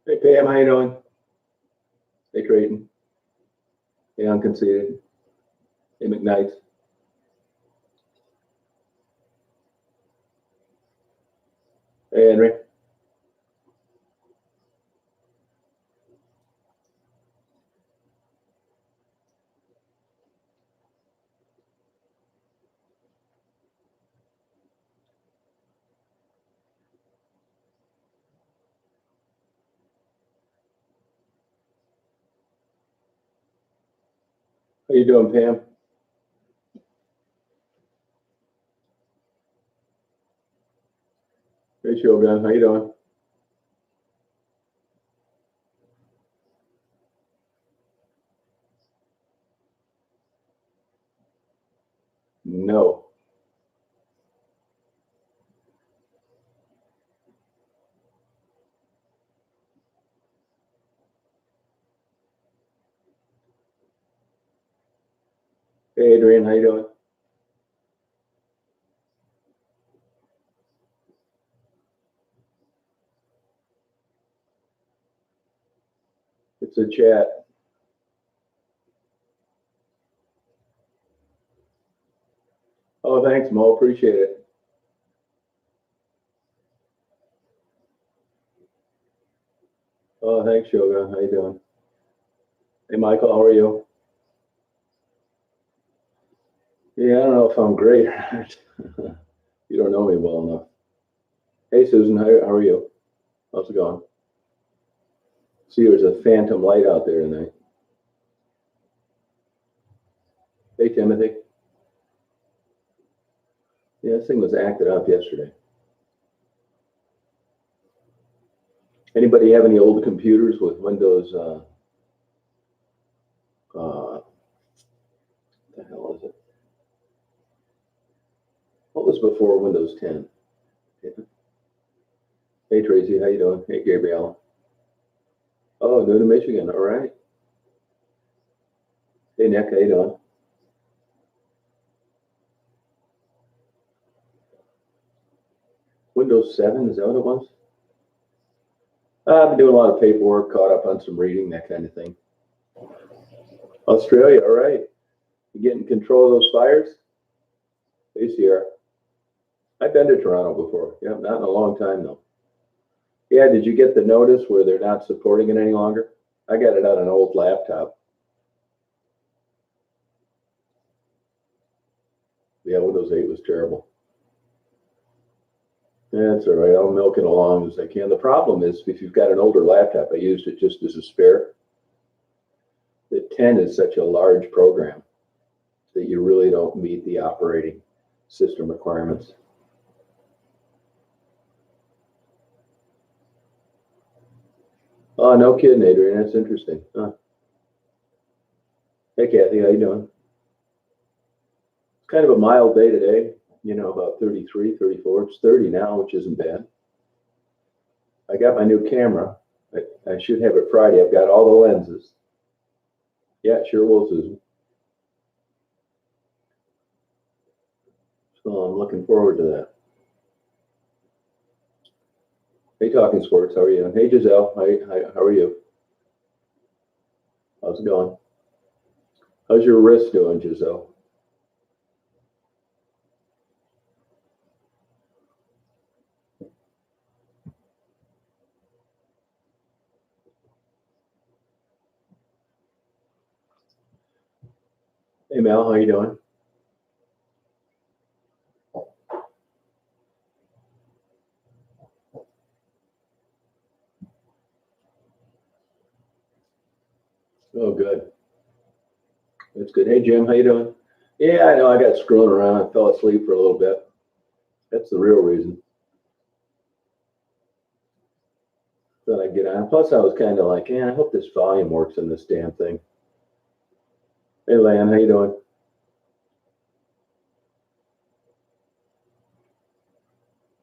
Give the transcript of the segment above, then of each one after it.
Hey Pam, how you doing? Hey Creighton. Hey Unconceited. Hey McKnight. Hey Henry. How you doing, Pam? Hey Shogun, how you doing? No. Hey Adrian, how you doing? It's a chat. Oh, thanks, Mo. Appreciate it. Oh, thanks, Shogun. How you doing? Hey Michael, how are you? Yeah, I don't know if I'm great or not. You don't know me well enough. Hey Susan, how are you? How's it going? See, there's a phantom light out there tonight. Hey Timothy. Yeah, this thing was acted up yesterday. Anybody have any old computers with Windows? What the hell is it? What was before Windows 10? Yeah. Hey Tracy, how you doing? Hey Gabrielle. Oh, new to Michigan. All right. Hey Nick, how you doing? Windows 7, is that what it was? I've been doing a lot of paperwork, caught up on some reading, that kind of thing. Australia, all right. You getting control of those fires? Hey Sierra. I've been to Toronto before. Yeah, not in a long time though. Yeah, did you get the notice where they're not supporting it any longer? I got it on an old laptop. Yeah, Windows 8 was terrible. Yeah, that's all right. I'll milk it along as I can. The problem is if you've got an older laptop, I used it just as a spare. The 10 is such a large program that you really don't meet the operating system requirements. Oh, no kidding, Adrian. That's interesting. Huh. Hey, Kathy, how you doing? It's kind of a mild day today. You know, about 33, 34. It's 30 now, which isn't bad. I got my new camera. I should have it Friday. I've got all the lenses. Yeah, it sure will, Susan. So I'm looking forward to that. Hey, Talking Sports, how are you? Hey, Giselle, how are you? How's it going? How's your wrist doing, Giselle? Hey, Mel, how you doing? Oh, good. That's good. Hey, Jim, how you doing? Yeah, I know. I got screwing around. I fell asleep for a little bit. That's the real reason. Thought I'd get on. Plus, I was kind of like, yeah, I hope this volume works in this damn thing. Hey, Lan, how you doing?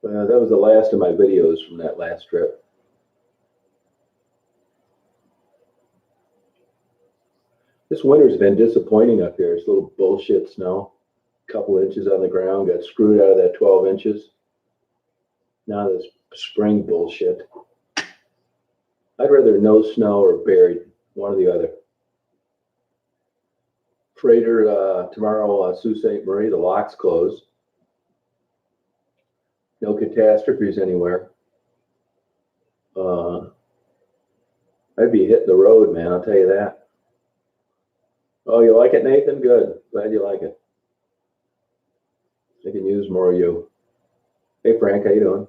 That was the last of my videos from that last trip. This winter's been disappointing up here. It's a little bullshit snow. A couple inches on the ground. Got screwed out of that 12 inches. Now this spring bullshit. I'd rather no snow or buried, one or the other. Freighter tomorrow, Sault Ste. Marie, the lock's closed. No catastrophes anywhere. I'd be hitting the road, man, I'll tell you that. Oh, you like it, Nathan? Good. Glad you like it. I can use more of you. Hey, Frank, how you doing?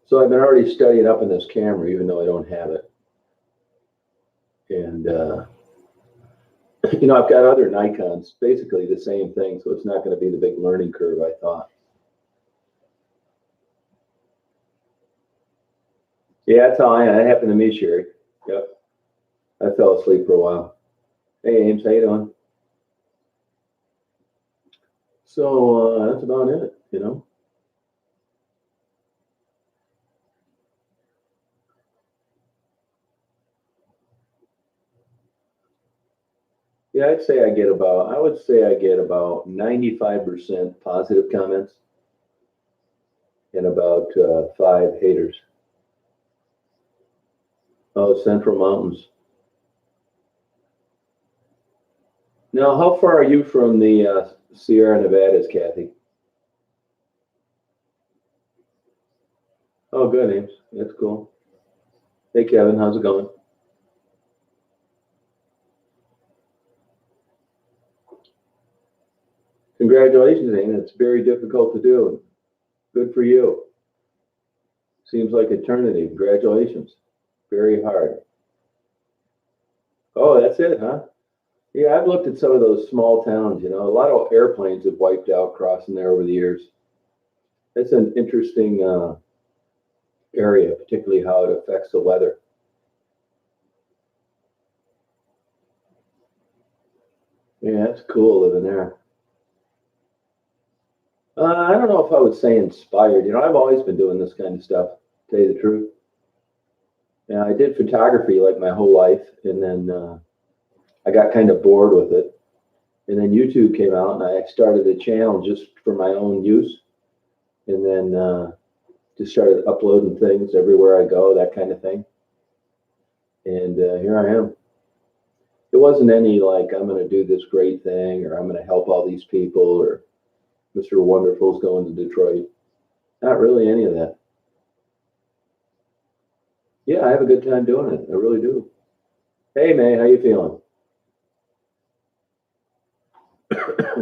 So I've been already studying up on this camera, even though I don't have it. And, I've got other Nikons, basically the same thing, so it's not going to be the big learning curve I thought. Yeah, that's how that happened to me, Sherry. Yep. I fell asleep for a while. Hey, Ames, how you doing? So that's about it, Yeah, I would say I get about 95% positive comments and about 5 haters. Oh, Central Mountains. Now, how far are you from the Sierra Nevadas, Kathy? Oh, good, Ames. That's cool. Hey, Kevin, how's it going? Congratulations, Ames. It's very difficult to do. Good for you. Seems like eternity. Congratulations. Very hard. Oh, that's it, huh? Yeah, I've looked at some of those small towns, a lot of airplanes have wiped out crossing there over the years. It's an interesting area, particularly how it affects the weather. Yeah, it's cool living there. I don't know if I would say inspired. I've always been doing this kind of stuff, to tell you the truth. Yeah, I did photography like my whole life, and then I got kind of bored with it. And then YouTube came out, and I started a channel just for my own use. And then just started uploading things everywhere I go, that kind of thing. And here I am. It wasn't any like, I'm going to do this great thing, or I'm going to help all these people, or Mr. Wonderful's going to Detroit. Not really any of that. Yeah, I have a good time doing it. I really do. Hey, May, how you feeling?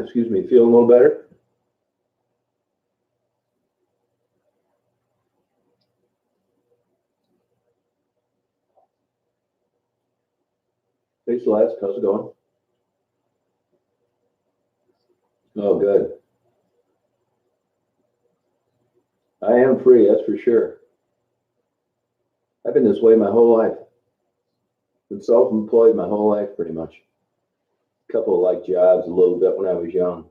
Excuse me, feeling a little better? Hey, Celeste, how's it going? Oh, good. I am free, that's for sure. I've been this way my whole life. Been self-employed my whole life, pretty much. A couple of like jobs, a little bit when I was young.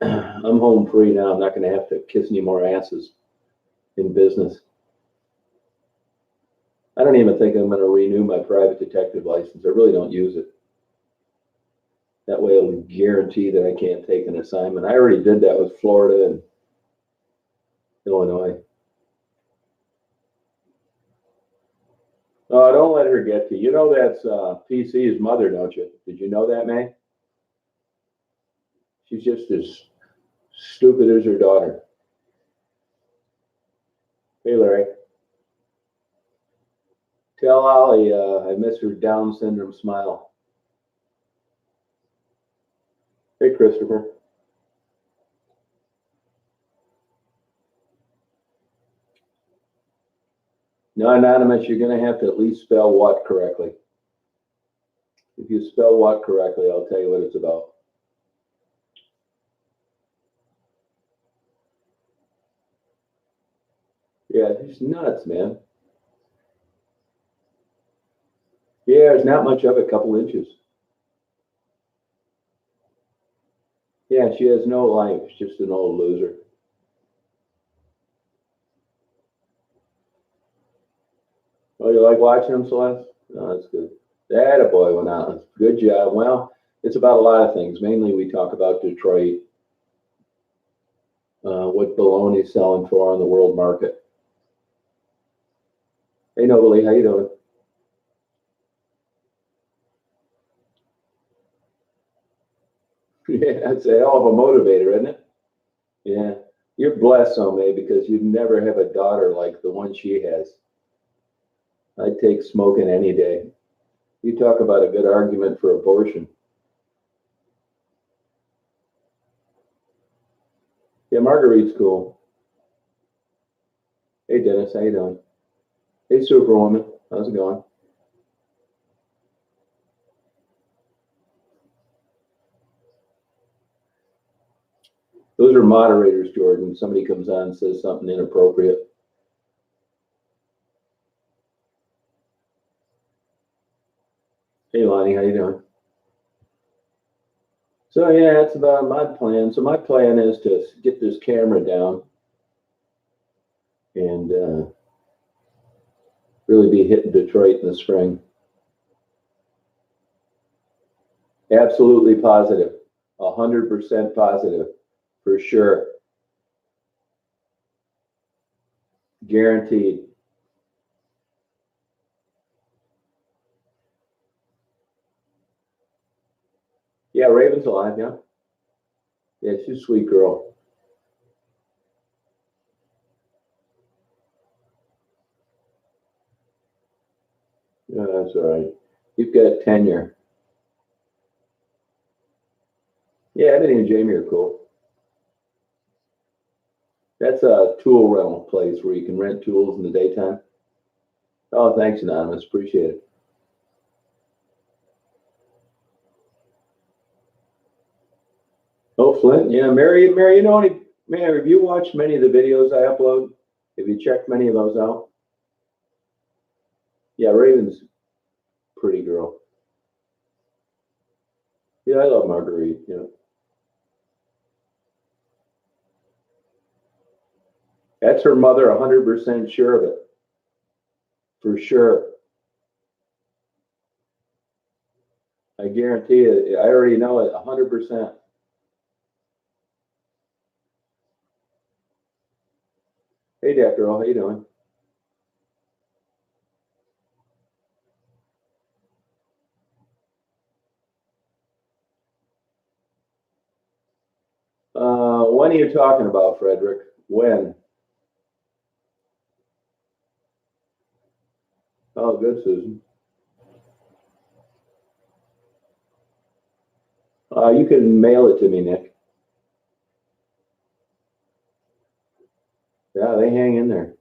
I'm home free now. I'm not going to have to kiss any more asses in business. I don't even think I'm going to renew my private detective license. I really don't use it. That way it'll guarantee that I can't take an assignment. I already did that with Florida and Illinois. Oh, don't let her get to you. You know that's PC's mother, don't you? Did you know that, May? She's just as stupid as her daughter. Hey, Larry. Tell Ollie I miss her Down syndrome smile. Hey, Christopher. No, Anonymous, you're going to have to at least spell what correctly. If you spell what correctly, I'll tell you what it's about. Yeah, he's nuts, man. Yeah, there's not much of it, a couple inches. Yeah, she has no life. She's just an old loser. Oh, you like watching them, Celeste? No, that's good. That a boy went out. Good job. Well, it's about a lot of things. Mainly, we talk about Detroit, what baloney's selling for on the world market. Hey, Nobly, how you doing? Yeah, that's a hell of a motivator, isn't it? Yeah. You're blessed, Ome, because you'd never have a daughter like the one she has. I'd take smoking any day. You talk about a good argument for abortion. Yeah, Marguerite's cool. Hey, Dennis, how you doing? Hey, Superwoman, how's it going? Those are moderators, Jordan. Somebody comes on and says something inappropriate. Hey, Lonnie, how you doing? So yeah, that's about my plan. So my plan is to get this camera down and really be hitting Detroit in the spring. Absolutely positive, 100% positive, for sure, guaranteed. Yeah, Raven's alive. Yeah, yeah, she's a sweet girl. Yeah, that's all right. You've got tenure. Yeah, Ebony and Jamie are cool. That's a tool rental place where you can rent tools in the daytime. Oh, thanks, Anonymous. Appreciate it. Oh, Flint. Yeah, Mary, Mary, have you watched many of the videos I upload? Have you checked many of those out? Yeah, Raven's a pretty girl. Yeah, I love Marguerite. Yeah. That's her mother, 100% sure of it. For sure. I guarantee it. I already know it, 100%. Hey, Deck Girl, how you doing? When are you talking about, Frederick? When? Oh, good, Susan. You can mail it to me, Nick. Yeah, they hang in there.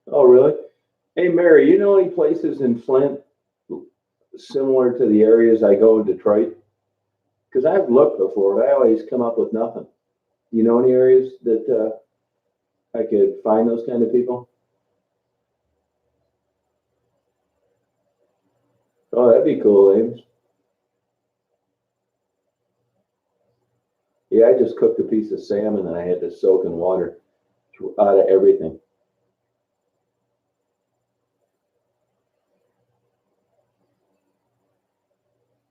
Oh, really? Hey, Mary, you know any places in Flint similar to the areas I go in Detroit? Because I've looked before, but I always come up with nothing. You know any areas that I could find those kind of people? Oh, that'd be cool, Ames. Yeah, I just cooked a piece of salmon and I had to soak in water out of everything.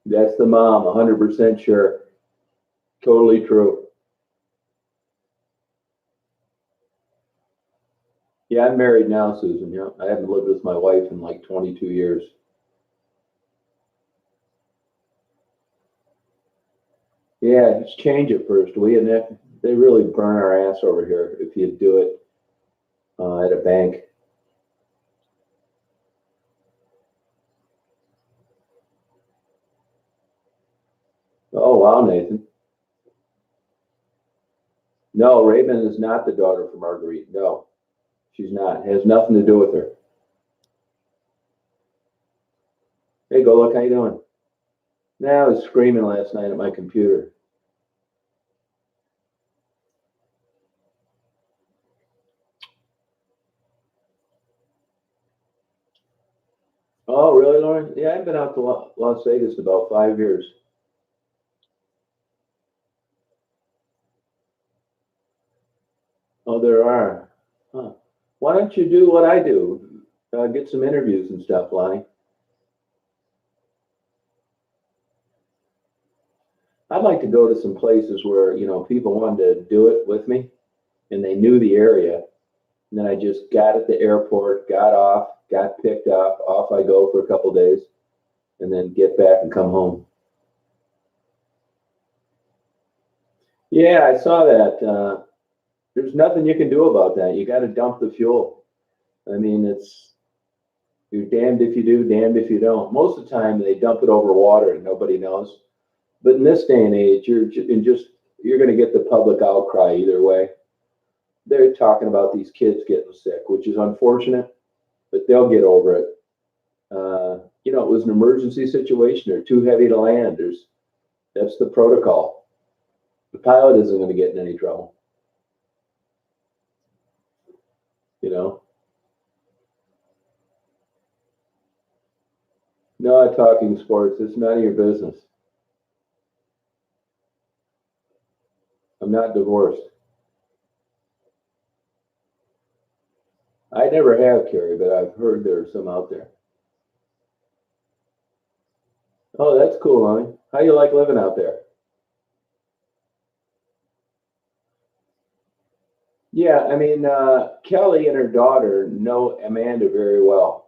That's the mom, 100% sure. Totally true. Yeah, I'm married now, Susan. Yeah, I haven't lived with my wife in like 22 years. Yeah, just change it first, will you, Nick? They really burn our ass over here if you do it at a bank. Oh, wow, Nathan. No, Raven is not the daughter from Marguerite. No, she's not. It has nothing to do with her. Hey, go look, how you doing? Nah, I was screaming last night at my computer. Oh, really, Lauren? Yeah, I've been out to Las Vegas about 5 years. Oh, there are. Huh. Why don't you do what I do? Get some interviews and stuff, Lonnie. I'd like to go to some places where, people wanted to do it with me and they knew the area. And then I just got at the airport, got off, got picked up, off I go for a couple days, and then get back and come home. Yeah, I saw that. There's nothing you can do about that. You got to dump the fuel. I mean, you're damned if you do, damned if you don't. Most of the time, they dump it over water and nobody knows. But in this day and age, you're going to get the public outcry either way. They're talking about these kids getting sick, which is unfortunate, but they'll get over it. It was an emergency situation. They're too heavy to land. That's the protocol. The pilot isn't going to get in any trouble. Not talking sports. It's none of your business. I'm not divorced. I never have, Carrie, but I've heard there's some out there. Oh, that's cool, Lonnie. How you like living out there? Yeah, I mean, Kelly and her daughter know Amanda very well.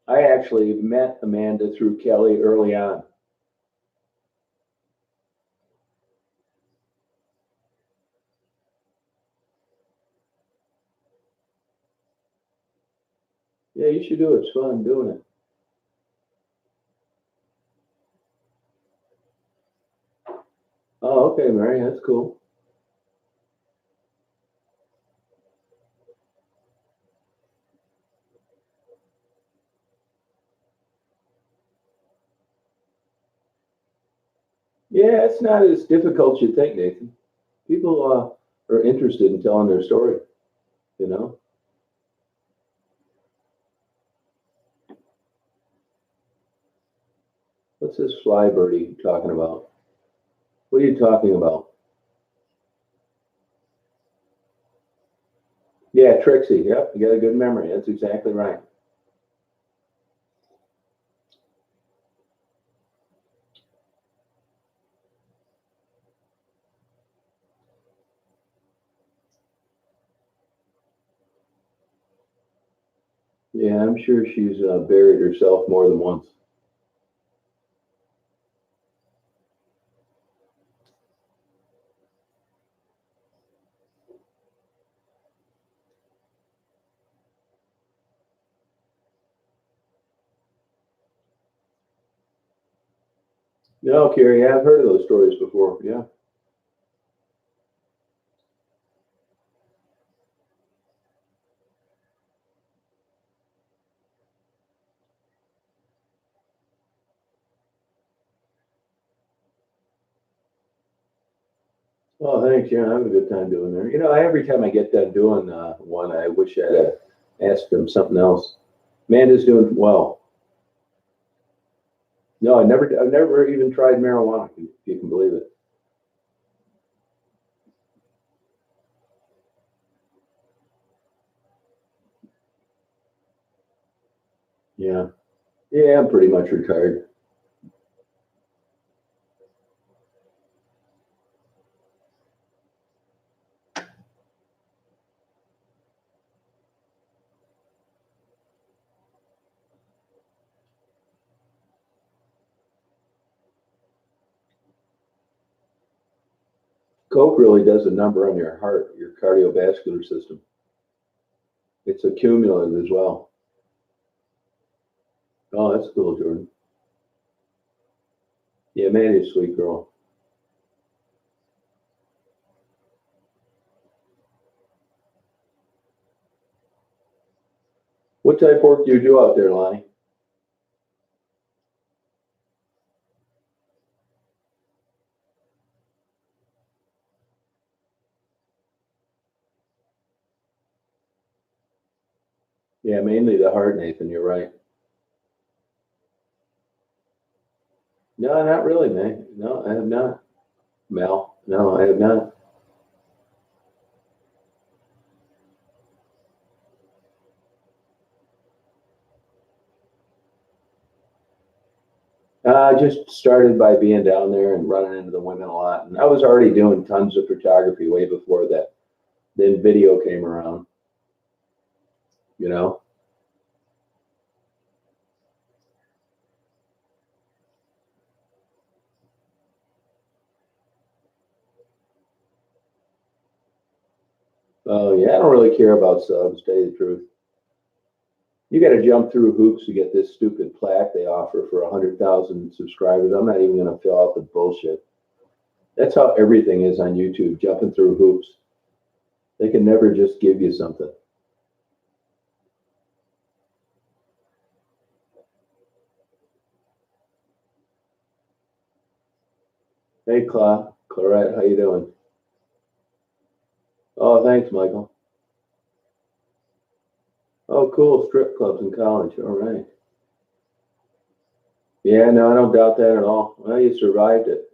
I actually met Amanda through Kelly early on. Yeah, you should do it. It's fun doing it. Oh, okay, Mary, that's cool. Yeah, it's not as difficult as you think, Nathan. People are interested in telling their story, you know? What's this fly birdie talking about? What are you talking about? Yeah, Trixie. Yep, you got a good memory. That's exactly right. Yeah, I'm sure she's buried herself more than once. No, Carrie, I've heard of those stories before. Yeah. Oh, thanks. Yeah, I have a good time doing there. Every time I get done doing one, I wish I'd asked them something else. Amanda's doing well. No, I've never even tried marijuana. If you can believe it. Yeah. Yeah, I'm pretty much retired. Coke really does a number on your heart, your cardiovascular system. It's a cumulative as well. Oh, that's cool, Jordan. Yeah, Mandy's a sweet girl. What type of work do you do out there, Lonnie? Yeah, mainly the heart, Nathan. You're right. No, not really, man. No, I have not. Mel, no, I have not. I just started by being down there and running into the women a lot. And I was already doing tons of photography way before that. Then video came around, you know. Oh, yeah, I don't really care about subs, to tell you the truth. You got to jump through hoops to get this stupid plaque they offer for 100,000 subscribers. I'm not even going to fill out the bullshit. That's how everything is on YouTube, jumping through hoops. They can never just give you something. Hey, Clarette, how you doing? Oh, thanks, Michael. Oh, cool, strip clubs in college. All right. Yeah, no, I don't doubt that at all. Well, you survived it.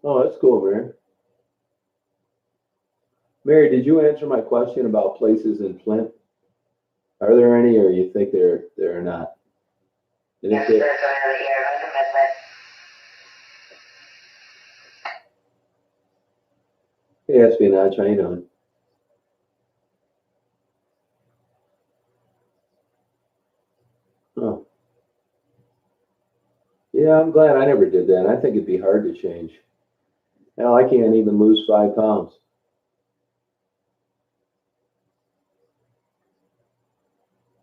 Oh, that's cool, Mary. Mary, did you answer my question about places in Flint? Are there any, or you think they're not? And if they, hey, espionage, how you doing? Oh, yeah, I'm glad I never did that. I think it'd be hard to change. Now I can't even lose 5 pounds.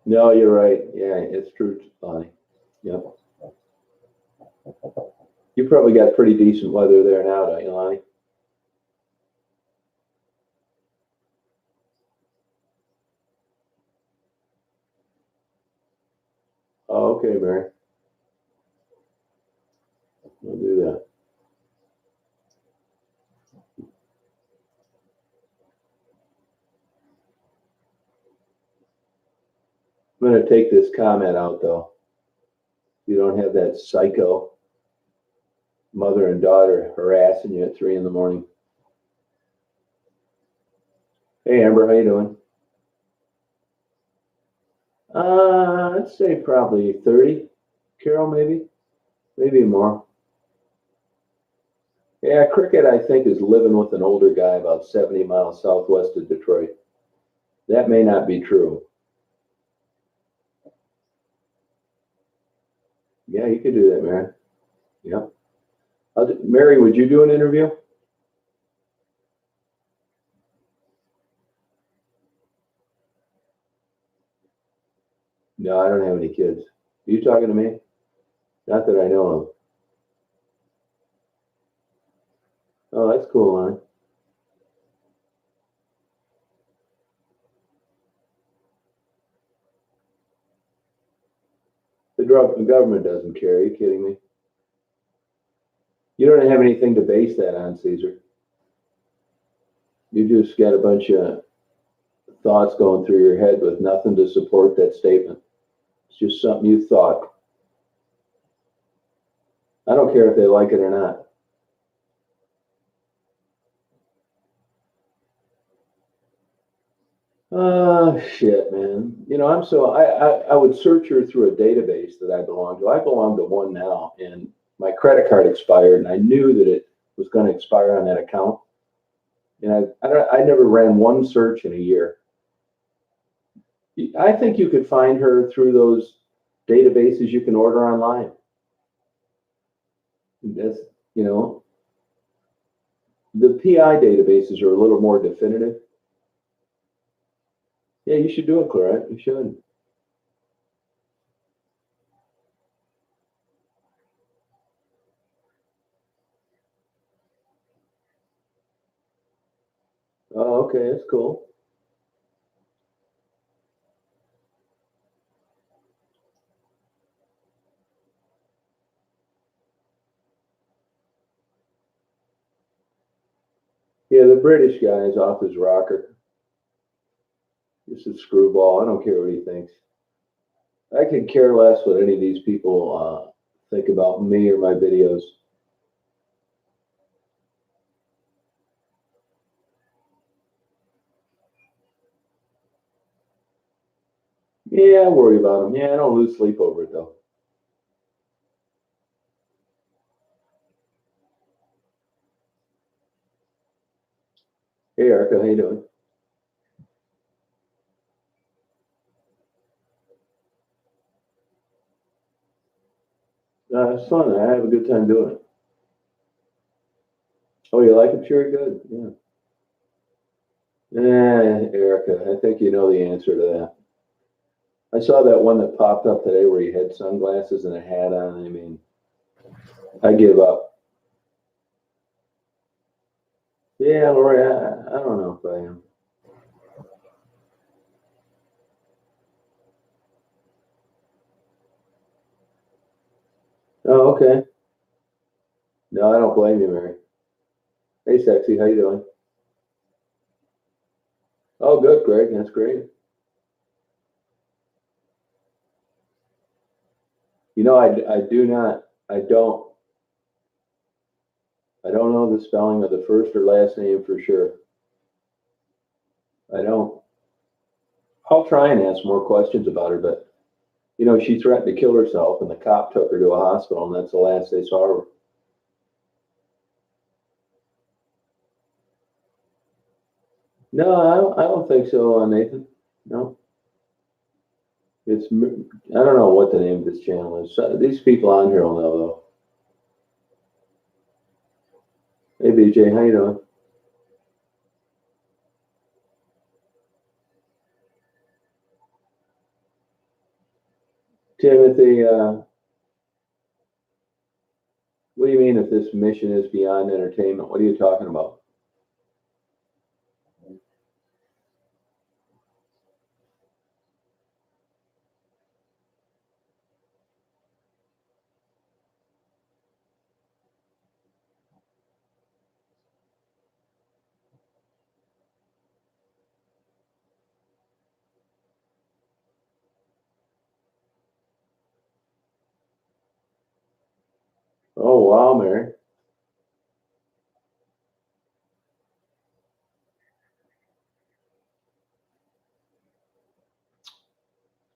No, you're right. Yeah, it's true, Bonnie. Yep. You probably got pretty decent weather there now, don't you, Lonnie? Oh, okay, Mary. We'll do that. I'm going to take this comment out, though. You don't have that psycho mother and daughter harassing you at 3 in the morning. Hey, Amber, how you doing? I'd say probably 30. Carol, maybe more. Yeah, Cricket, I think, is living with an older guy about 70 miles southwest of Detroit. That may not be true. Yeah, you could do that, Mary. Yep. Mary, would you do an interview? No, I don't have any kids. Are you talking to me? Not that I know of. Oh, that's cool, Lonnie. The government doesn't care. Are you kidding me? You don't have anything to base that on, Caesar. You just got a bunch of thoughts going through your head with nothing to support that statement. It's just something you thought. I don't care if they like it or not. Oh, shit, man. You know, I would search her through a database that I belong to. I belong to one now, and my credit card expired, and I knew that it was going to expire on that account. And I never ran one search in a year. I think you could find her through those databases you can order online. That's, you know, the PI databases are a little more definitive. Yeah, you should do it, Clarette. You should. Oh, okay, that's cool. Yeah, the British guy is off his rocker. This is screwball. I don't care what he thinks. I could care less what any of these people think about me or my videos. Yeah, I worry about them. Yeah, I don't lose sleep over it though. Hey, Erica, how you doing? It's fun. I have a good time doing it. Oh, you like it? Sure, good. Yeah. Erica, I think you know the answer to that. I saw that one that popped up today where he had sunglasses and a hat on. I mean, I give up. Yeah, Lori, I don't know if I am. Oh, okay. No, I don't blame you, Mary. Hey, sexy, how you doing? Oh, good, Greg. That's great. You know, I do not, I don't know the spelling of the first or last name for sure. I don't. I'll try and ask more questions about her, but you know, she threatened to kill herself, and the cop took her to a hospital, and that's the last they saw her. No, I don't think so, Nathan. No, it's I don't know what the name of this channel is. These people on here will know though. Hey, BJ, how you doing? Timothy, what do you mean if this mission is beyond entertainment? What are you talking about? Oh, wow, Mary.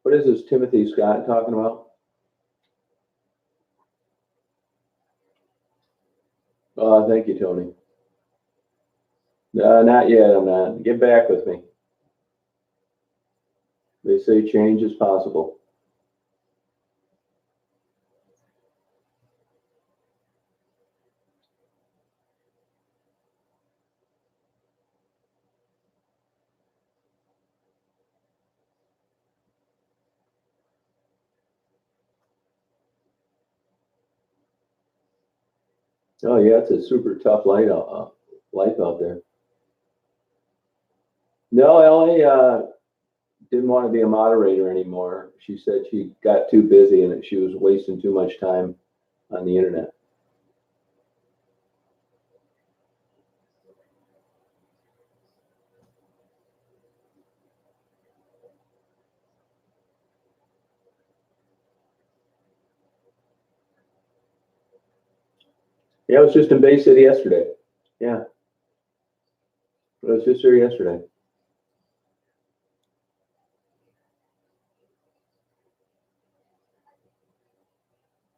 What is this Timothy Scott talking about? Thank you, Tony. Not yet. I'm not. Get back with me. They say change is possible. Oh yeah, it's a super tough life out there. No, Ellie didn't want to be a moderator anymore. She said she got too busy and that she was wasting too much time on the internet. Yeah, I was just in Bay City yesterday. Yeah, I was just there yesterday.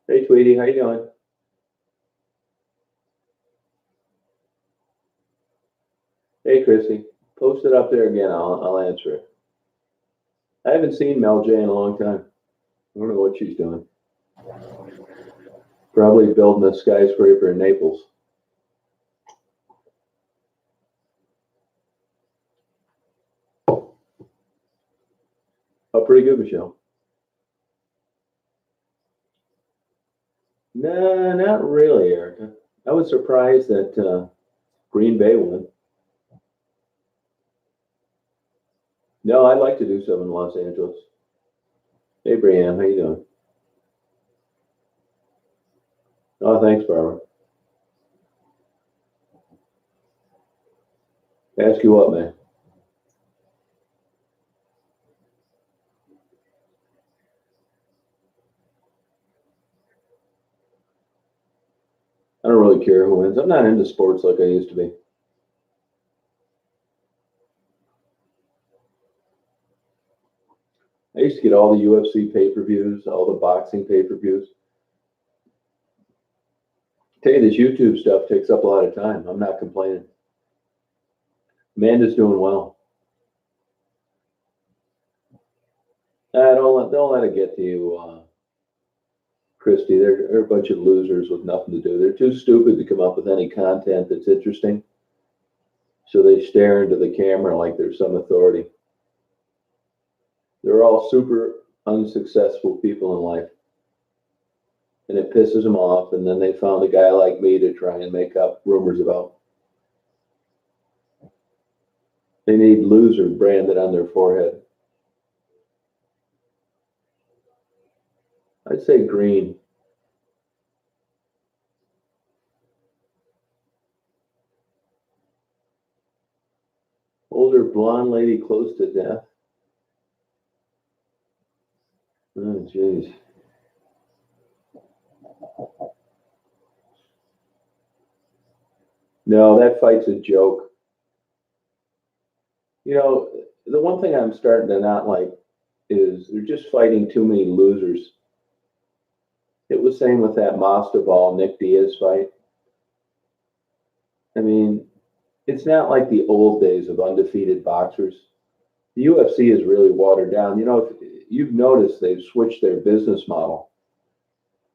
Hey, Tweety, how you doing? Hey, Chrissy, post it up there again. I'll answer it. I haven't seen Mel J in a long time. I don't know what she's doing. Probably building a skyscraper in Naples. Oh, pretty good, Michelle. No, not really, Erica. I was surprised that Green Bay won. No, I'd like to do some in Los Angeles. Hey, Brianne, how you doing? Oh, thanks, Barbara. Ask you what, man? I don't really care who wins. I'm not into sports like I used to be. I used to get all the UFC pay-per-views, all the boxing pay-per-views. Tell you, this YouTube stuff takes up a lot of time. I'm not complaining. Amanda's doing well. Don't let it get to you, Christy. They're a bunch of losers with nothing to do. They're too stupid to come up with any content that's interesting. So they stare into the camera like they're some authority. They're all super unsuccessful people in life. And it pisses them off. And then they found a guy like me to try and make up rumors about. They need loser branded on their forehead. I'd say green. Older blonde lady close to death. Oh, jeez. No, that fight's a joke. You know, the one thing I'm starting to not like is they're just fighting too many losers. It was same with that Masvidal Nick Diaz fight. I mean, it's not like the old days of undefeated boxers. The UFC is really watered down. You know, if you've noticed, they've switched their business model.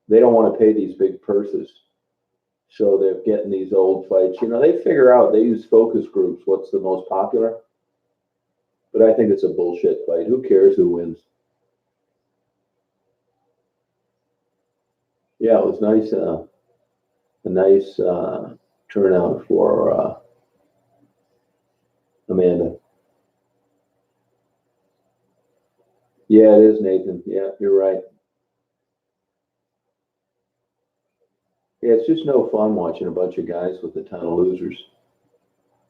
They don't want to pay these big purses. So they're getting these old fights. You know, they figure out, they use focus groups, what's the most popular. But I think it's a bullshit fight. Who cares who wins? Yeah, it was nice. A nice turnout for Amanda. Yeah, it is, Nathan. Yeah, you're right. Yeah, it's just no fun watching a bunch of guys with a ton of losers.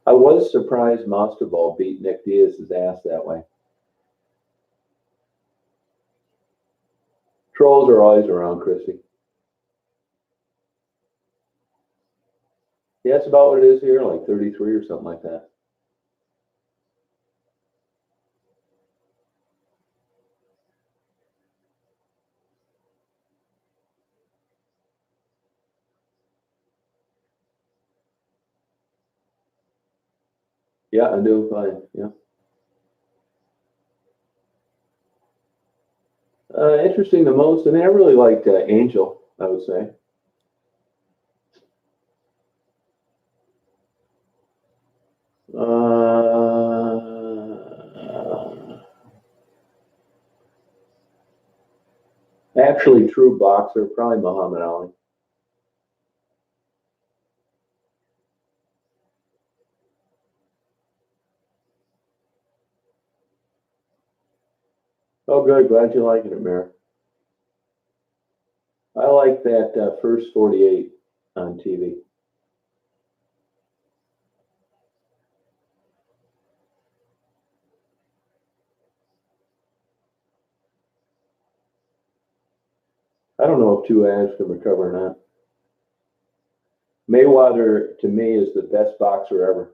I was surprised Masvidal beat Nick Diaz's ass that way. Trolls are always around, Chrissy. Yeah, it's about what it is here, like 33 or something like that. Yeah, I'm doing fine. Yeah. Interesting the most. I mean, I really liked Angel, I would say. Actually, true boxer, probably Muhammad Ali. Oh, good. Glad you like it, Mayor. I like that first 48 on TV. I don't know if two abs can recover or not. Mayweather, to me, is the best boxer ever.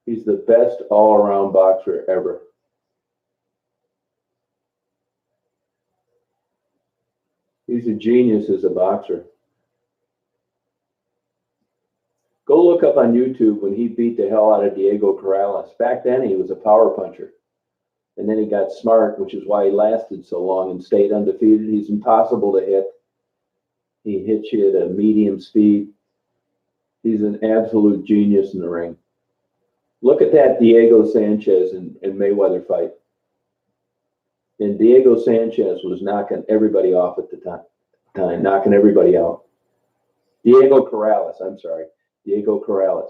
He's the best all-around boxer ever. He's a genius as a boxer. Go look up on YouTube when he beat the hell out of Diego Corrales. Back then, he was a power puncher. And then he got smart, which is why he lasted so long and stayed undefeated. He's impossible to hit. He hits you at a medium speed. He's an absolute genius in the ring. Look at that Diego Sanchez and Mayweather fight. And Diego Sanchez was knocking everybody off at the time, knocking everybody out. Diego Corrales, I'm sorry. Diego Corrales.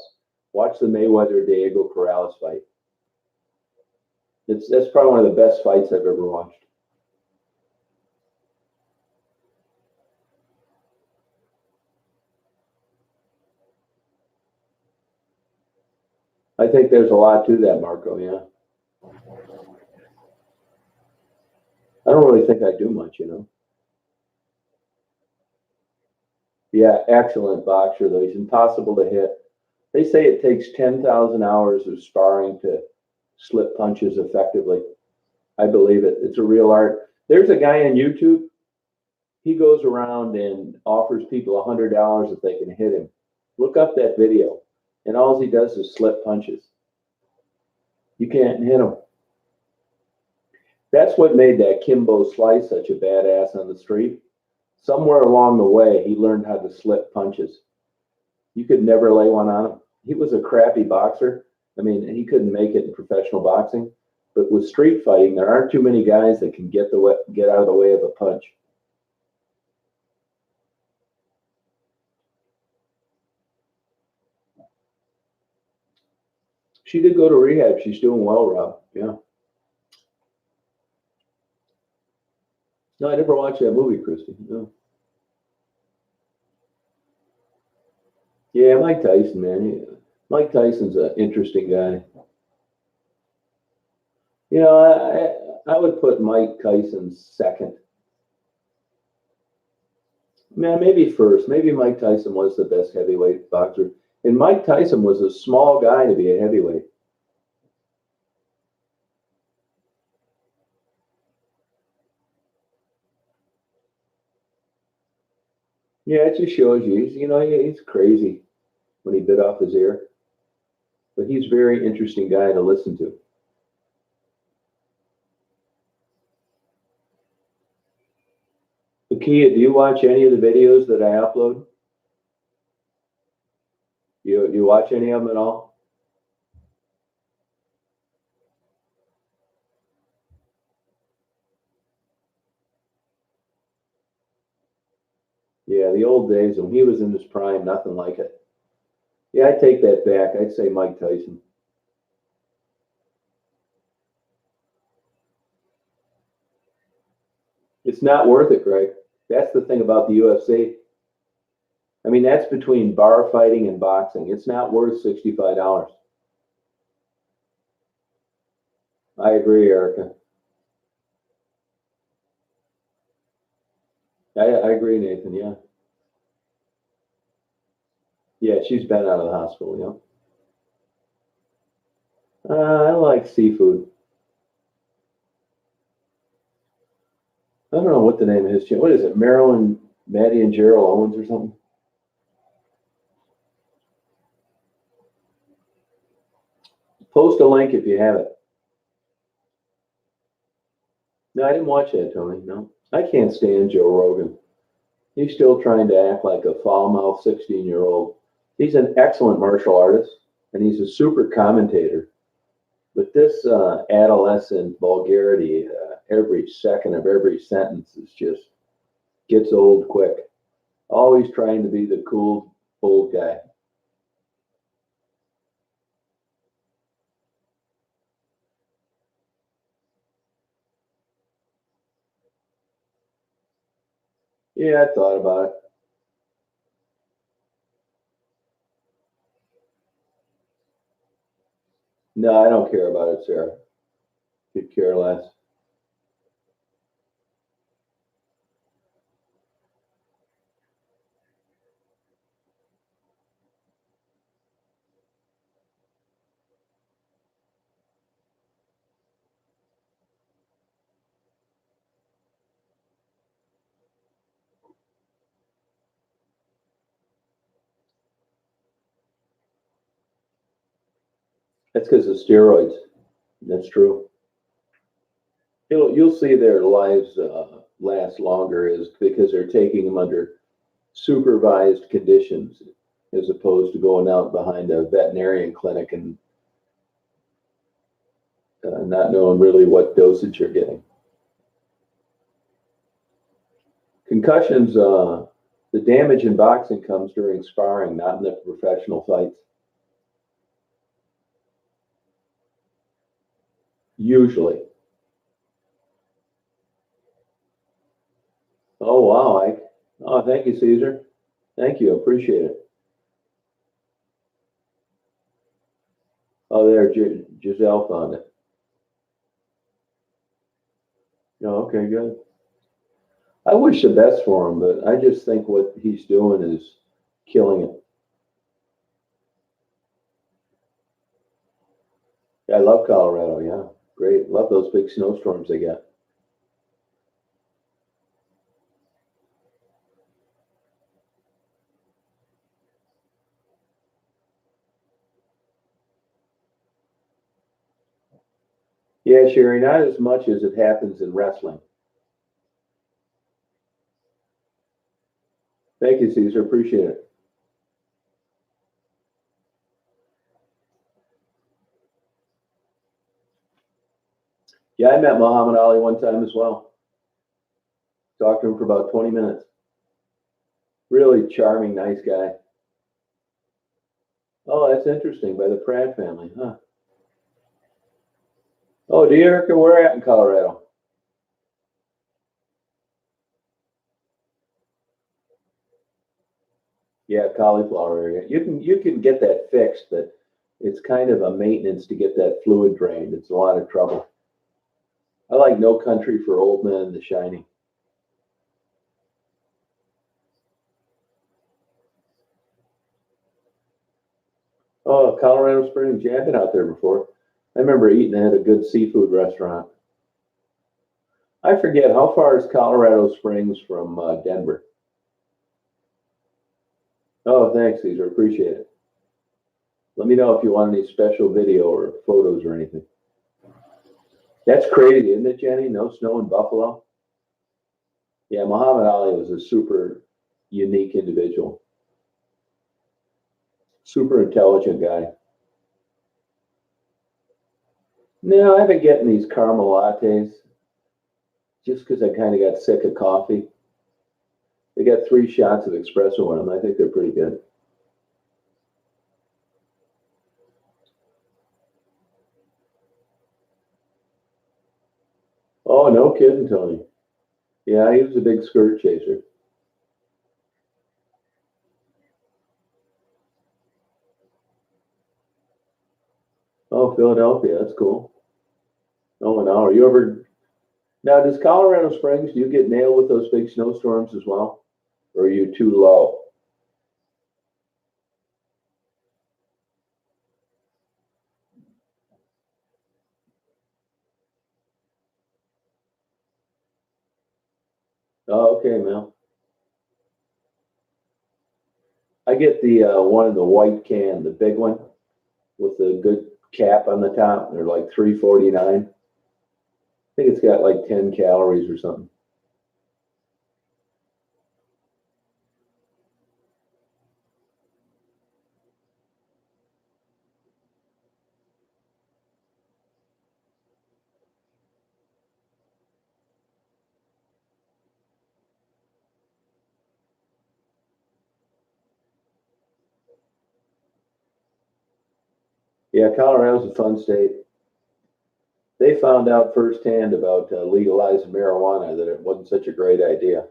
Watch the Mayweather Diego Corrales fight. That's probably one of the best fights I've ever watched. I think there's a lot to that, Marco. Yeah. I don't really think I do much, you know. Yeah, excellent boxer, though. He's impossible to hit. They say it takes 10,000 hours of sparring to slip punches effectively. I believe it. It's a real art. There's a guy on YouTube. He goes around and offers people $100 if they can hit him. Look up that video. And all he does is slip punches. You can't hit him. That's what made that Kimbo Slice such a badass on the street. Somewhere along the way, he learned how to slip punches. You could never lay one on him. He was a crappy boxer. I mean, he couldn't make it in professional boxing. But with street fighting, there aren't too many guys that can get out of the way of a punch. She did go to rehab. She's doing well, Rob. Yeah. No, I never watched that movie, Christy. No. Yeah, Mike Tyson, man. Mike Tyson's an interesting guy. You know, I would put Mike Tyson second. Man, maybe first. Maybe Mike Tyson was the best heavyweight boxer. And Mike Tyson was a small guy to be a heavyweight. Yeah, it just shows you. He's crazy when he bit off his ear. But he's a very interesting guy to listen to. Akia, do you watch any of the videos that I upload? You watch any of them at all? Yeah, the old days when he was in his prime, nothing like it. Yeah, I take that back. I'd say Mike Tyson. It's not worth it, Greg. That's the thing about the UFC. I mean, that's between bar fighting and boxing. It's not worth $65. I agree, Erica. I agree, Nathan. Yeah. Yeah, she's been out of the hospital, I like seafood. I don't know what the name of his channel. What is it? Marilyn, Maddie, and Gerald Owens or something? Post a link if you have it. No, I didn't watch that, Tony. No. I can't stand Joe Rogan. He's still trying to act like a foul-mouthed 16-year-old. He's an excellent martial artist, and he's a super commentator. But this adolescent vulgarity, every second of every sentence is just gets old quick. Always trying to be the cool old guy. Yeah, I thought about it. No, I don't care about it, Sarah. Could care less. That's because of steroids. That's true. You'll see their lives last longer is because they're taking them under supervised conditions as opposed to going out behind a veterinarian clinic and not knowing really what dosage you're getting. Concussions, the damage in boxing comes during sparring, not in the professional fights. Usually. Oh, wow, Ike. Oh, thank you, Caesar. Thank you. Appreciate it. Oh, there, Giselle found it. Oh, okay, good. I wish the best for him, but I just think what he's doing is killing it. I love Colorado. great. Love those big snowstorms they get. Yeah, Sherry, not as much as it happens in wrestling. Thank you, Caesar. Appreciate it. Yeah, I met Muhammad Ali one time as well. Talked to him for about 20 minutes. Really charming, nice guy. Oh, that's interesting. By the Pratt family, huh? Oh, do you, Erica? Where at in Colorado? Yeah, cauliflower area. You can get that fixed, but it's kind of a maintenance to get that fluid drained. It's a lot of trouble. I like No Country for Old Men, The Shining. Oh, Colorado Springs. Yeah, I've been out there before. I remember eating at a good seafood restaurant. I forget how far is Colorado Springs from Denver. Oh, thanks, Caesar. Appreciate it. Let me know if you want any special video or photos or anything. That's crazy, isn't it, Jenny? No snow in Buffalo. Yeah, Muhammad Ali was a super unique individual, super intelligent guy. No, I've been getting these caramel lattes just because I kind of got sick of coffee. They got 3 shots of espresso in them. I think they're pretty good. Oh, no kidding, Tony. Yeah, he was a big skirt chaser. Oh, Philadelphia, that's cool. Oh, an hour. You ever now? Does Colorado Springs? Do you get nailed with those big snowstorms as well, or are you too low? Oh, okay, man. I get the one in the white can, the big one with the good cap on the top. They're like 3.49. I think it's got like 10 calories or something. Yeah, Colorado's a fun state. They found out firsthand about legalizing marijuana that it wasn't such a great idea.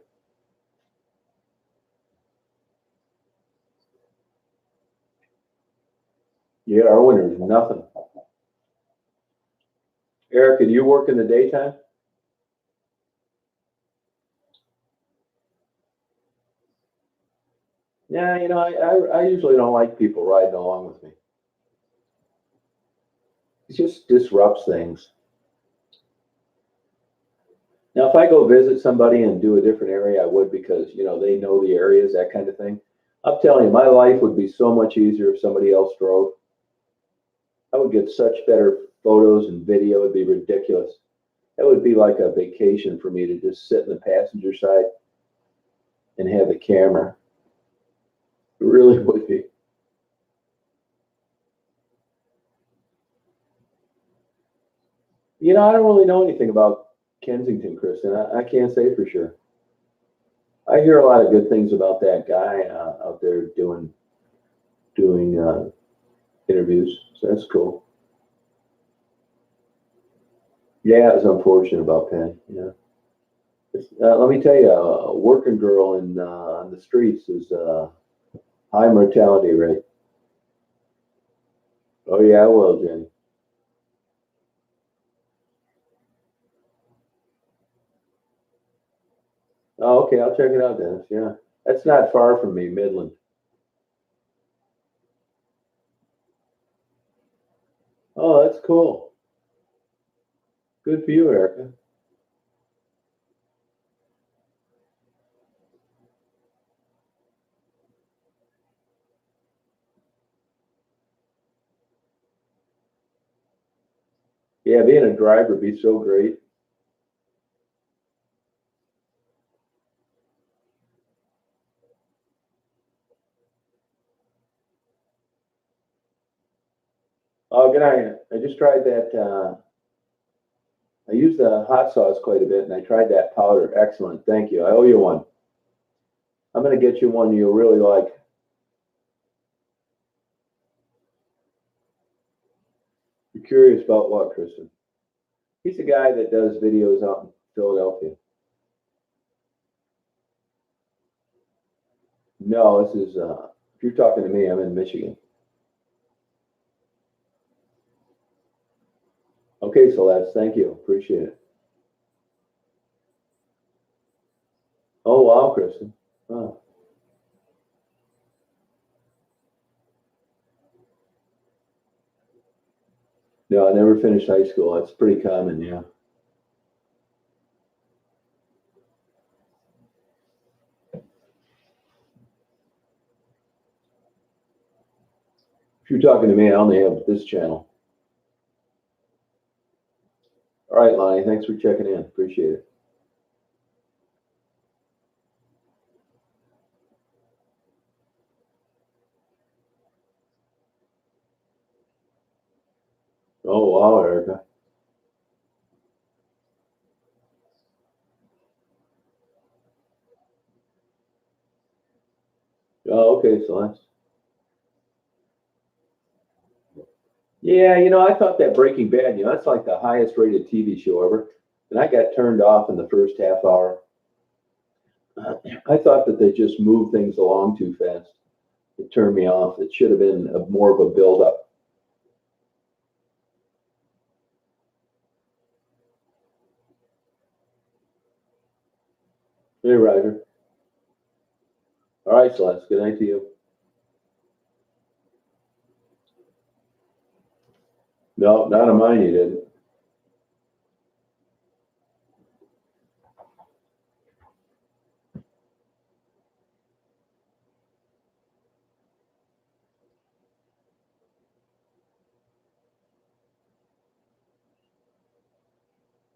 Yeah, our winter's nothing. Erica, do you work in the daytime? Yeah, I usually don't like people riding along with me. It just disrupts things. Now, if I go visit somebody and do a different area, I would because, they know the areas, that kind of thing. I'm telling you, my life would be so much easier if somebody else drove. I would get such better photos and video. It'd be ridiculous. That would be like a vacation for me to just sit in the passenger side and have the camera. It really would be. I don't really know anything about Kensington, Kristen. I can't say for sure. I hear a lot of good things about that guy out there doing interviews. So that's cool. Yeah, it was unfortunate about Penn. Yeah. Let me tell you, a working girl on the streets is high mortality rate. Oh yeah, I will, Jenny. Oh, okay, I'll check it out, Dennis. Yeah, that's not far from me, Midland. Oh, that's cool. Good for you, Erica. Yeah, being a driver would be so great. Oh, good night. I just tried that. I use the hot sauce quite a bit, and I tried that powder. Excellent. Thank you. I owe you one. I'm going to get you one you'll really like. You're curious about what, Kristen? He's a guy that does videos out in Philadelphia. No, this is, if you're talking to me, I'm in Michigan. Okay, Celeste, thank you. Appreciate it. Oh, wow, Kristen. Oh. No, I never finished high school. That's pretty common, yeah. If you're talking to me, I only have this channel. All right, Lonnie, thanks for checking in. Appreciate it. Oh, wow, Erica. Oh, okay, Celeste. Yeah, I thought that Breaking Bad, that's like the highest rated TV show ever. And I got turned off in the first half hour. I thought that they just moved things along too fast. It turned me off. It should have been more of a build up. Hey, Roger. All right, Celeste. Good night to you. No, not on mine, you didn't.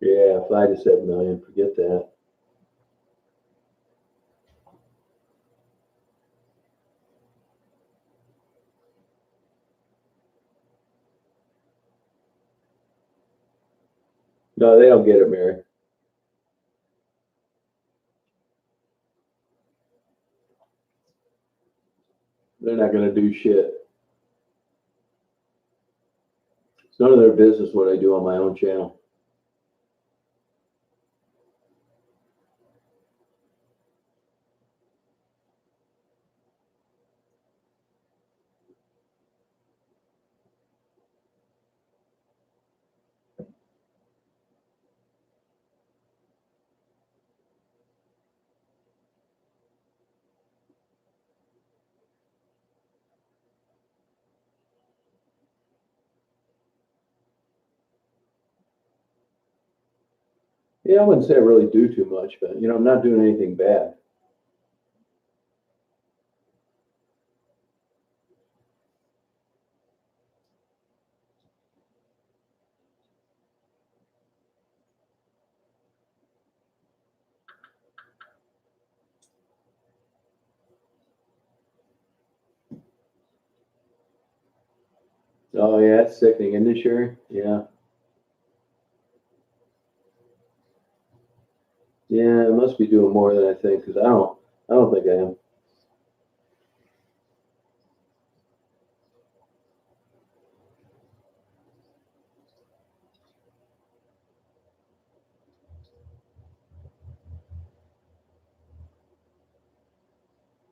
Yeah, 5 to 7 million. Forget that. No, they don't get it, Mary. They're not going to do shit. It's none of their business what I do on my own channel. Yeah, I wouldn't say I really do too much, but I'm not doing anything bad. Oh yeah, it's sickening, isn't it, Sherry? Yeah. Yeah, I must be doing more than I think because I don't think I am.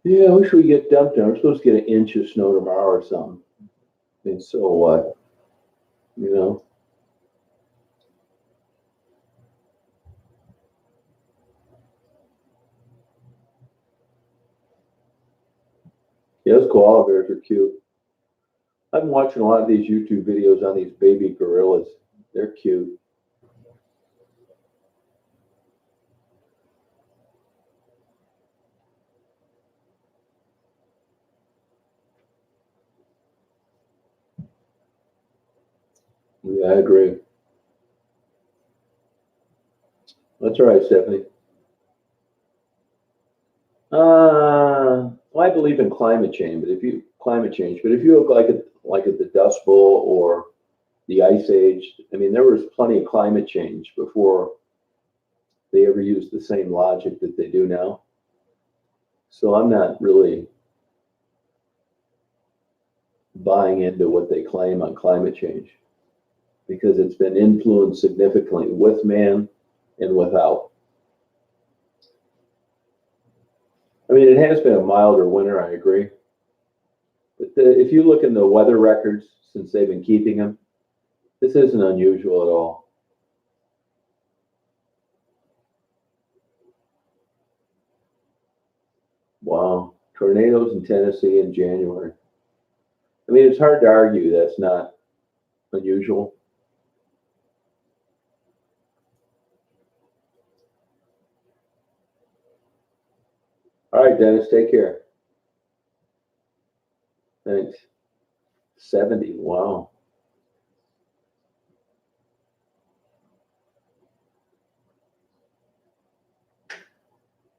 Yeah, I wish we get dumped down. We're supposed to get an inch of snow tomorrow or something. I mean, so what? You know? Yeah, those koala bears are cute. I've been watching a lot of these YouTube videos on these baby gorillas. They're cute. Yeah, I agree. That's all right, Stephanie. Well, I believe in climate change, but if you look like at the Dust Bowl or the Ice Age, I mean, there was plenty of climate change before they ever used the same logic that they do now. So I'm not really buying into what they claim on climate change because it's been influenced significantly with man and without. I mean, it has been a milder winter, I agree. But if you look in the weather records since they've been keeping them, this isn't unusual at all. Wow. Tornadoes in Tennessee in January. I mean, it's hard to argue that's not unusual. All right, Dennis, take care. Thanks. 70. Wow.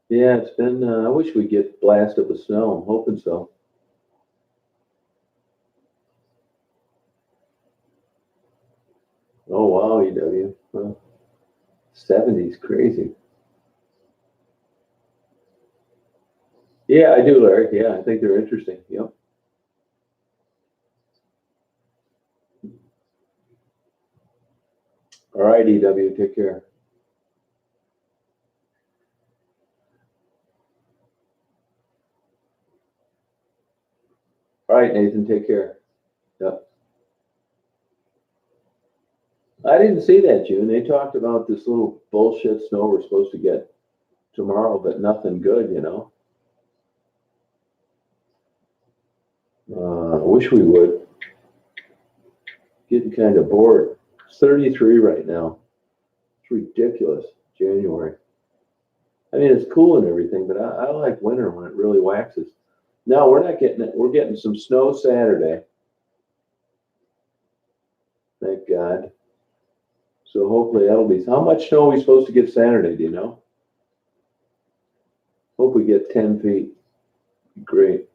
Yeah, it's been, I wish we'd get blasted with snow. I'm hoping so. Oh, wow, EW. Huh. 70's crazy. Yeah, I do, Larry. Yeah, I think they're interesting. Yep. All right, EW, take care. All right, Nathan, take care. Yep. I didn't see that, June. They talked about this little bullshit snow we're supposed to get tomorrow, but nothing good, you know? I wish we would. Getting kind of bored. It's 33 right now. It's ridiculous. January. I mean, it's cool and everything, but I like winter when it really waxes. No, we're not getting it. We're getting some snow Saturday. Thank God. So hopefully that'll be. How much snow are we supposed to get Saturday? Do you know? Hope we get 10 feet. Great.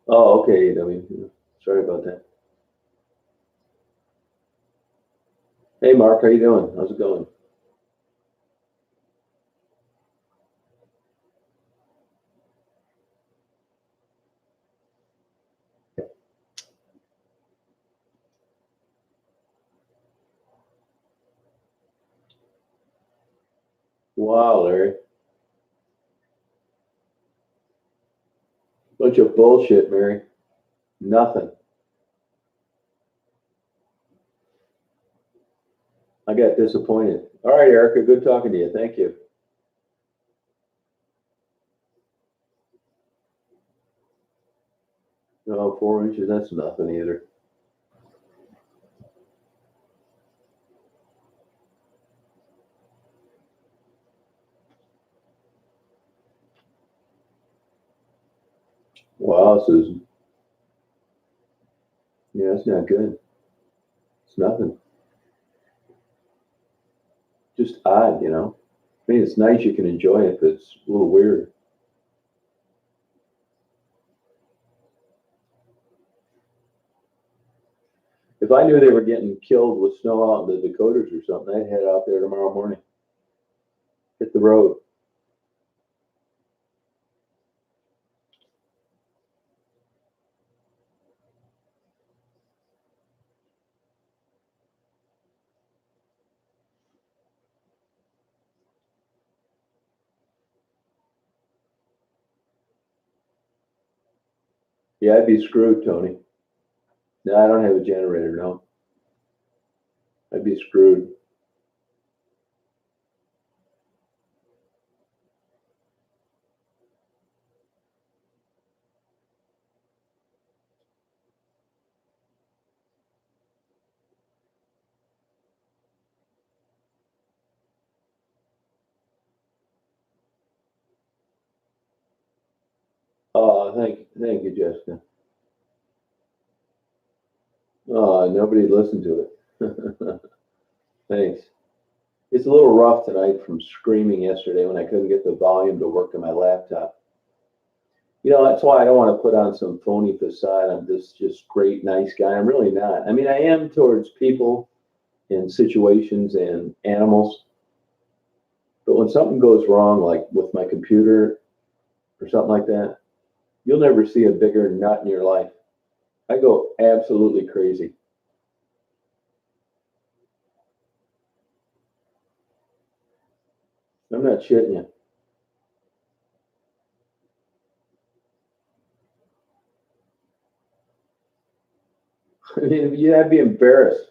Oh, okay. I mean, sorry about that. Hey, Mark, how you doing? How's it going? Wow, Larry. Bunch of bullshit, Mary. Nothing. I got disappointed. All right, Erica. Good talking to you. Thank you. No, 4 inches. That's nothing either. Wow, Susan. Yeah, it's not good. It's nothing. Just odd, you know. I mean, it's nice you can enjoy it, but it's a little weird. If I knew they were getting killed with snow out in the Dakotas or something, I'd head out there tomorrow morning. Hit the road. Yeah, I'd be screwed, Tony. No, I don't have a generator. No, I'd be screwed. Oh, thank you, Jessica. Oh, nobody listened to it. Thanks. It's a little rough tonight from screaming yesterday when I couldn't get the volume to work on my laptop. That's why I don't want to put on some phony facade. I'm this just great, nice guy. I'm really not. I mean, I am towards people and situations and animals. But when something goes wrong, like with my computer or something like that, you'll never see a bigger nut in your life. I go absolutely crazy. I'm not shitting you. I mean, I'd be embarrassed.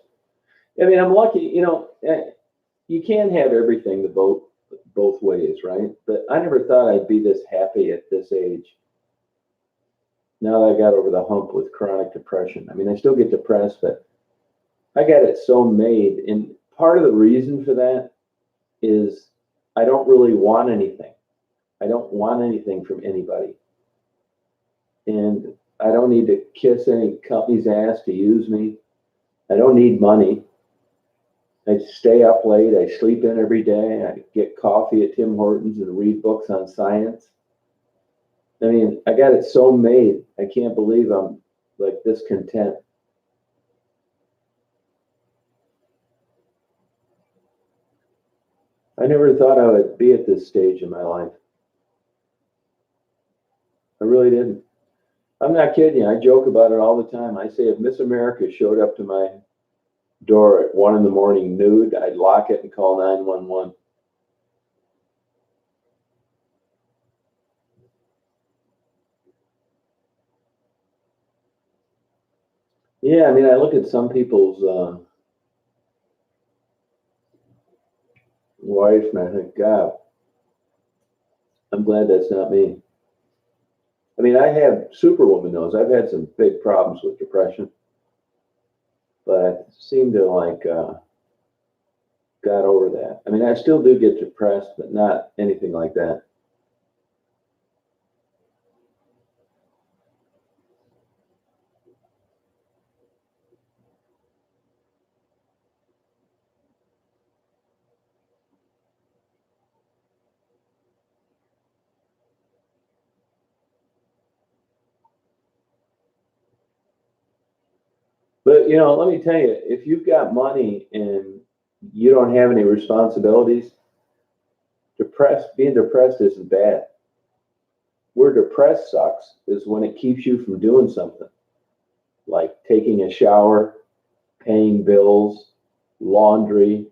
I mean, I'm lucky, you can't have everything the both ways, right? But I never thought I'd be this happy at this age. Now that I got over the hump with chronic depression. I mean, I still get depressed, but I got it so made. And part of the reason for that is I don't really want anything. I don't want anything from anybody. And I don't need to kiss any company's ass to use me. I don't need money. I stay up late. I sleep in every day. I get coffee at Tim Hortons and read books on science. I mean, I got it so made. I can't believe I'm like this content. I never thought I would be at this stage in my life. I really didn't. I'm not kidding you. I joke about it all the time. I say if Miss America showed up to my door at 1 in the morning nude, I'd lock it and call 911. Yeah, I mean, I look at some people's wife and I think, God, I'm glad that's not me. I mean, I have Superwoman knows I've had some big problems with depression, but I seem to like got over that. I mean, I still do get depressed, but not anything like that. But let me tell you, if you've got money and you don't have any responsibilities, being depressed isn't bad. Where depressed sucks is when it keeps you from doing something like taking a shower, paying bills, laundry,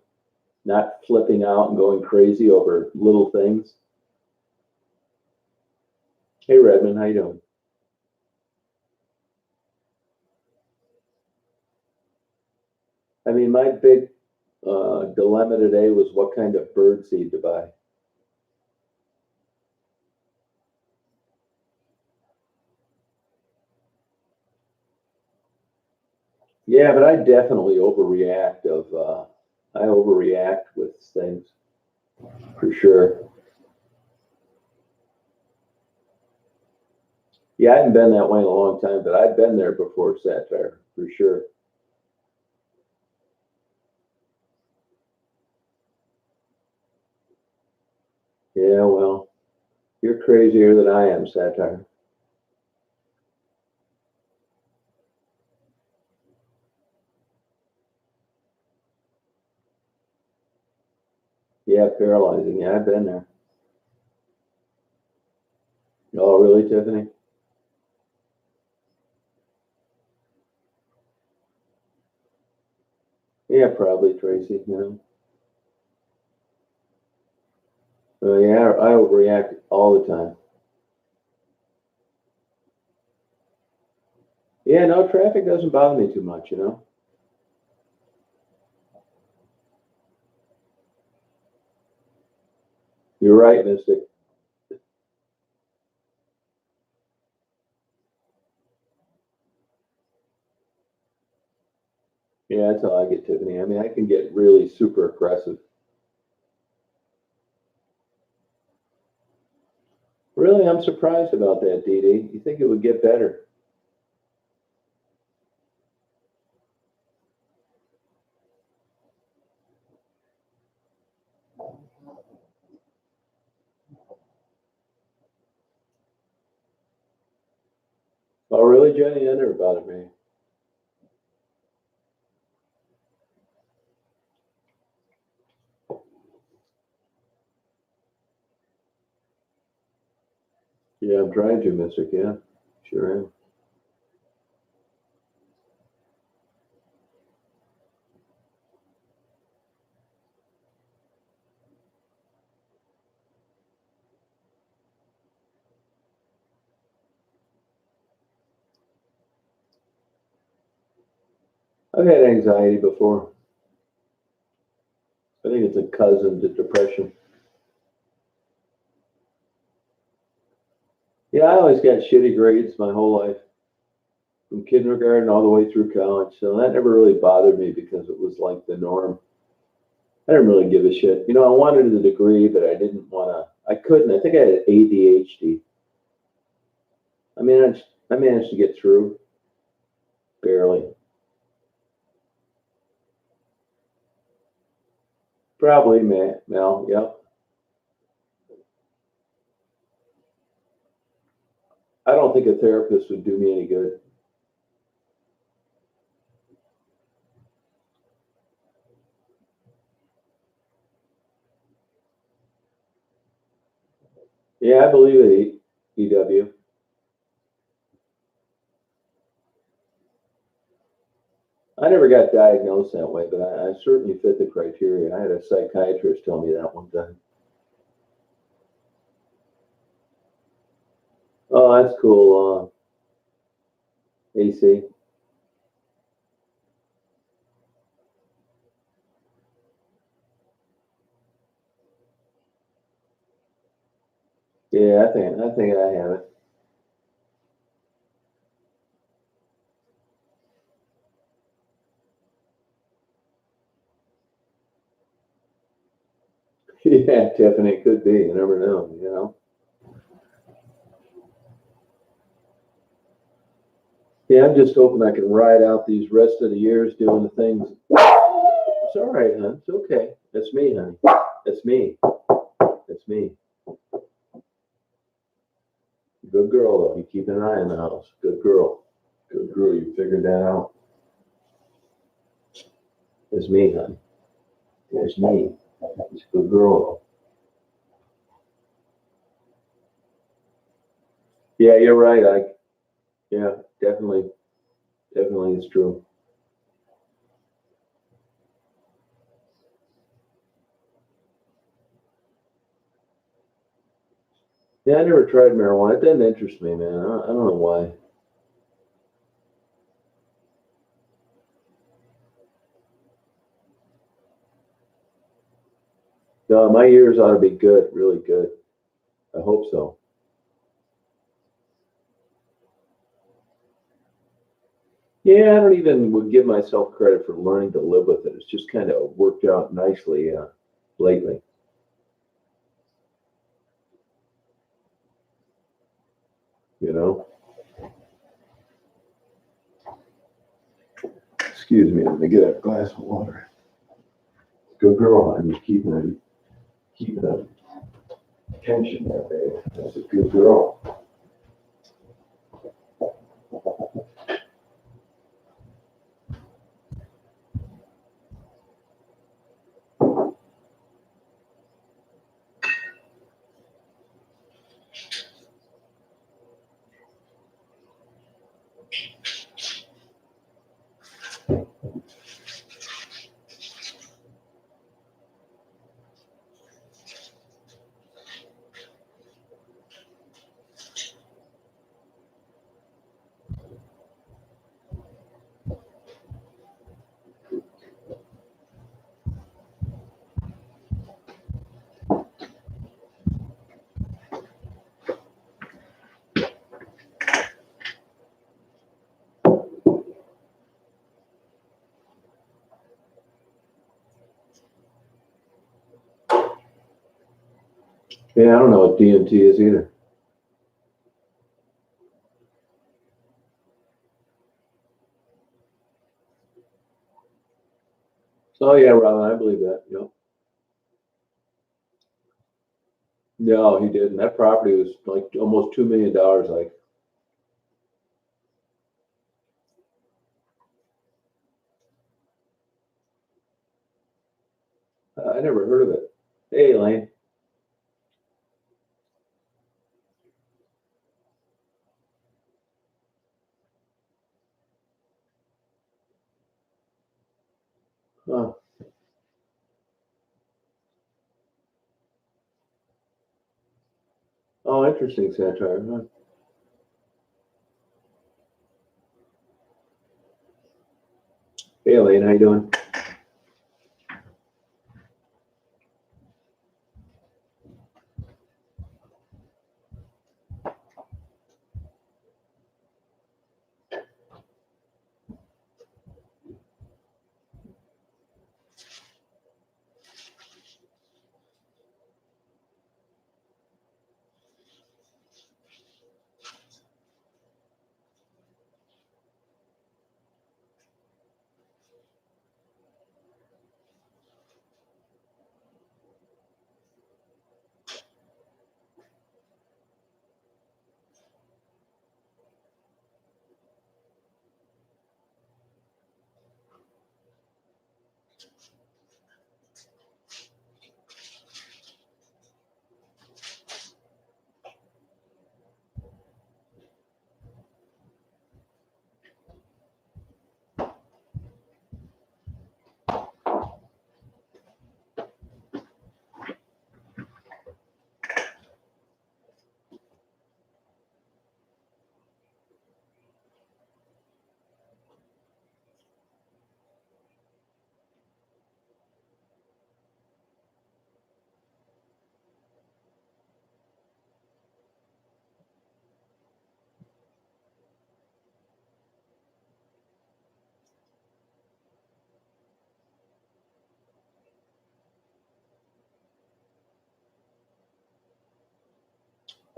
not flipping out and going crazy over little things. Hey Redmond, how you doing? I mean, my big dilemma today was what kind of bird seed to buy. Yeah, but I definitely overreact. I overreact with things for sure. Yeah, I haven't been that way in a long time, but I've been there before satire for sure. Yeah, well, you're crazier than I am, satire. Yeah, paralyzing. Yeah, I've been there. Oh, really, Tiffany? Yeah, probably Tracy. Yeah, I overreact all the time. Yeah, no, traffic doesn't bother me too much. You're right, Mystic. Yeah, that's how I get, Tiffany. I mean, I can get really super aggressive. Really, I'm surprised about that, Dee Dee. You think it would get better? Oh, really, Jenny? That never bothered me. Yeah, I'm trying to, Mystic. Yeah, sure am. I've had anxiety before. I think it's a cousin to depression. Yeah, I always got shitty grades my whole life, from kindergarten all the way through college. So that never really bothered me because it was like the norm. I didn't really give a shit. You know, I wanted a degree, but I didn't want to. I couldn't. I think I had ADHD. I managed to get through barely. Probably, Mel. Yep. I don't think a therapist would do me any good. Yeah, I believe it. EW. I never got diagnosed that way, but I certainly fit the criteria. I had a psychiatrist tell me that one time. Oh, that's cool. AC. Yeah, I think I have it. Yeah, Tiffany, it could be. You never know. You know. Yeah, I'm just hoping I can ride out these rest of the years doing the things. It's all right, hon. It's okay. That's me, honey. That's me. That's me. Good girl, though. You keep an eye on the house. Good girl. Good girl. You figured that out. It's me, honey. It's me. It's a good girl. Yeah, you're right. Yeah, definitely, definitely it's true. Yeah, I never tried marijuana. It doesn't interest me, man. I don't know why. No, my ears ought to be good, really good. I hope so. Yeah, I don't even would give myself credit for learning to live with it. It's just kind of worked out nicely lately. You know. Excuse me. Let me get a glass of water. Good girl. I'm just keeping the tension there, babe. That's a good girl. Yeah, I don't know what DMT is either. Oh yeah, Robin, I believe that. Yep. No, he didn't. That property was like almost $2 million. Like, I never heard of it. Hey, Elaine. Huh. Oh, interesting satire. Huh. Hey, Elaine, how you doing?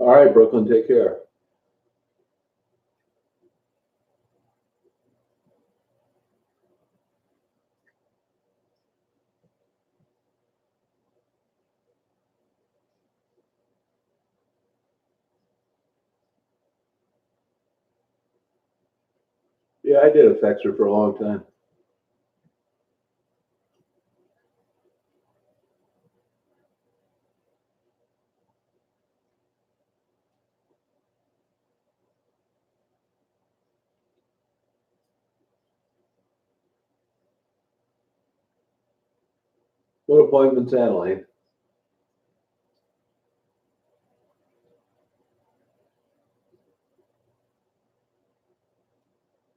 All right, Brooklyn, take care. Yeah, I did effects for a long time. What appointment's that, Elaine?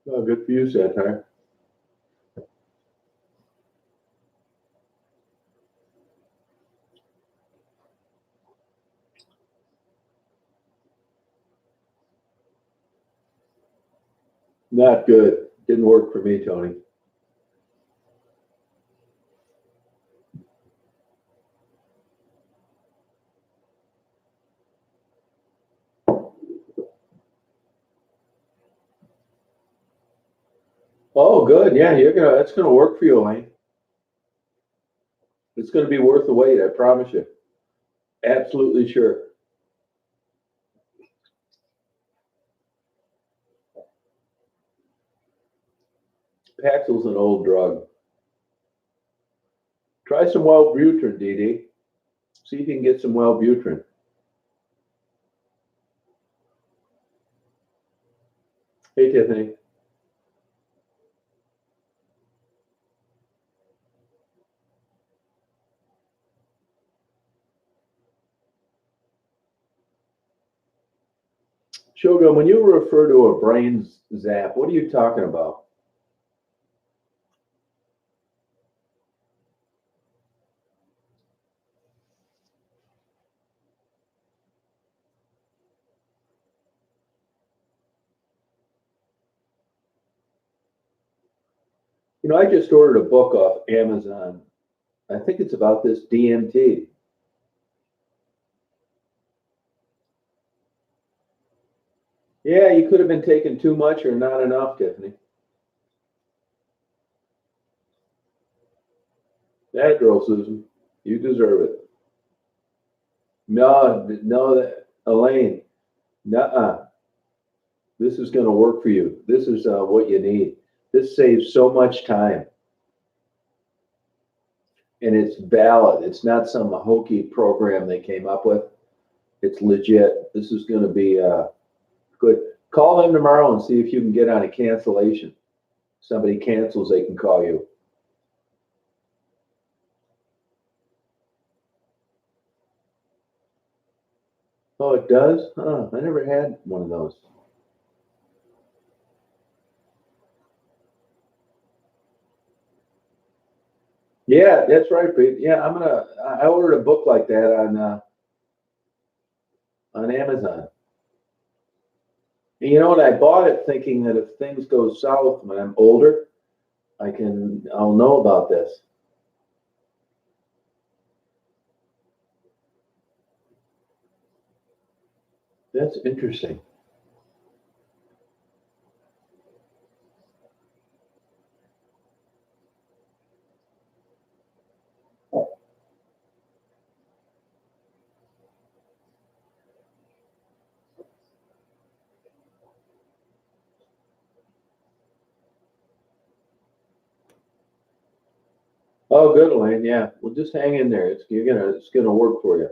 Oh, good for you, satire. Not good. Didn't work for me, Tony. Oh, good. Yeah, that's gonna work for you, Elaine. It's gonna be worth the wait, I promise you. Absolutely sure. Paxil's an old drug. Try some Wellbutrin, DD. See if you can get some Wellbutrin. Hey, Tiffany. Shogun, when you refer to a brain zap, what are you talking about? You know, I just ordered a book off Amazon. I think it's about this DMT. Yeah, you could have been taking too much or not enough, Tiffany. That girl, Susan, you deserve it. No, no, Elaine, nuh-uh. This is going to work for you. This is what you need. This saves so much time. and it's valid. It's not some hokey program they came up with. It's legit. This is going to be good. Call them tomorrow and see if you can get on a cancellation. Somebody cancels, they can call you. Oh, it does? Huh, I never had one of those. Yeah, that's right, Pete. Yeah, I ordered a book like that on Amazon. And you know what? I bought it thinking that if things go south when I'm older, I'll know about this. That's interesting. Oh, good, Elaine. Yeah. Well, just hang in there. It's gonna work for you.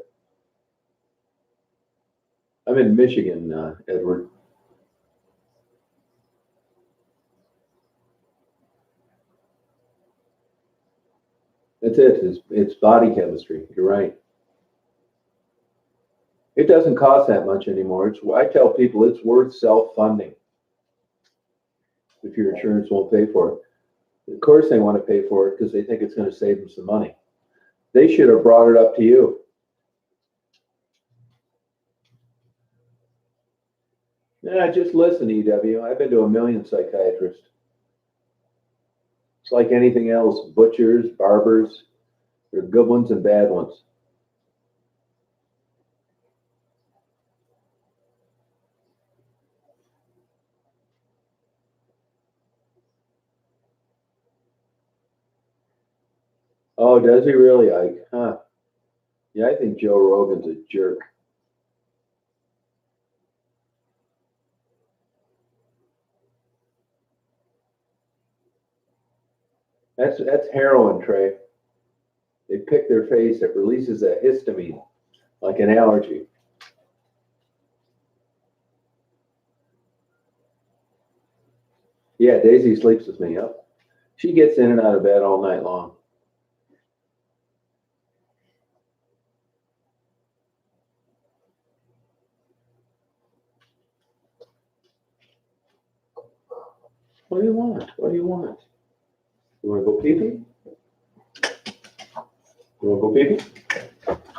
I'm in Michigan, Edward. That's it. It's body chemistry. You're right. It doesn't cost that much anymore. I tell people it's worth self-funding if your insurance won't pay for it. Of course, they want to pay for it because they think it's going to save them some money. They should have brought it up to you. Yeah, just listen, EW. I've been to a million psychiatrists. It's like anything else, butchers, barbers, there are good ones and bad ones. Oh, does he really, Ike? Huh. Yeah, I think Joe Rogan's a jerk. That's heroin, Trey. They pick their face, it releases a histamine, like an allergy. Yeah, Daisy sleeps with me. Yep. She gets in and out of bed all night long. What do you want? What do you want? You want to go pee pee? You want to go pee pee?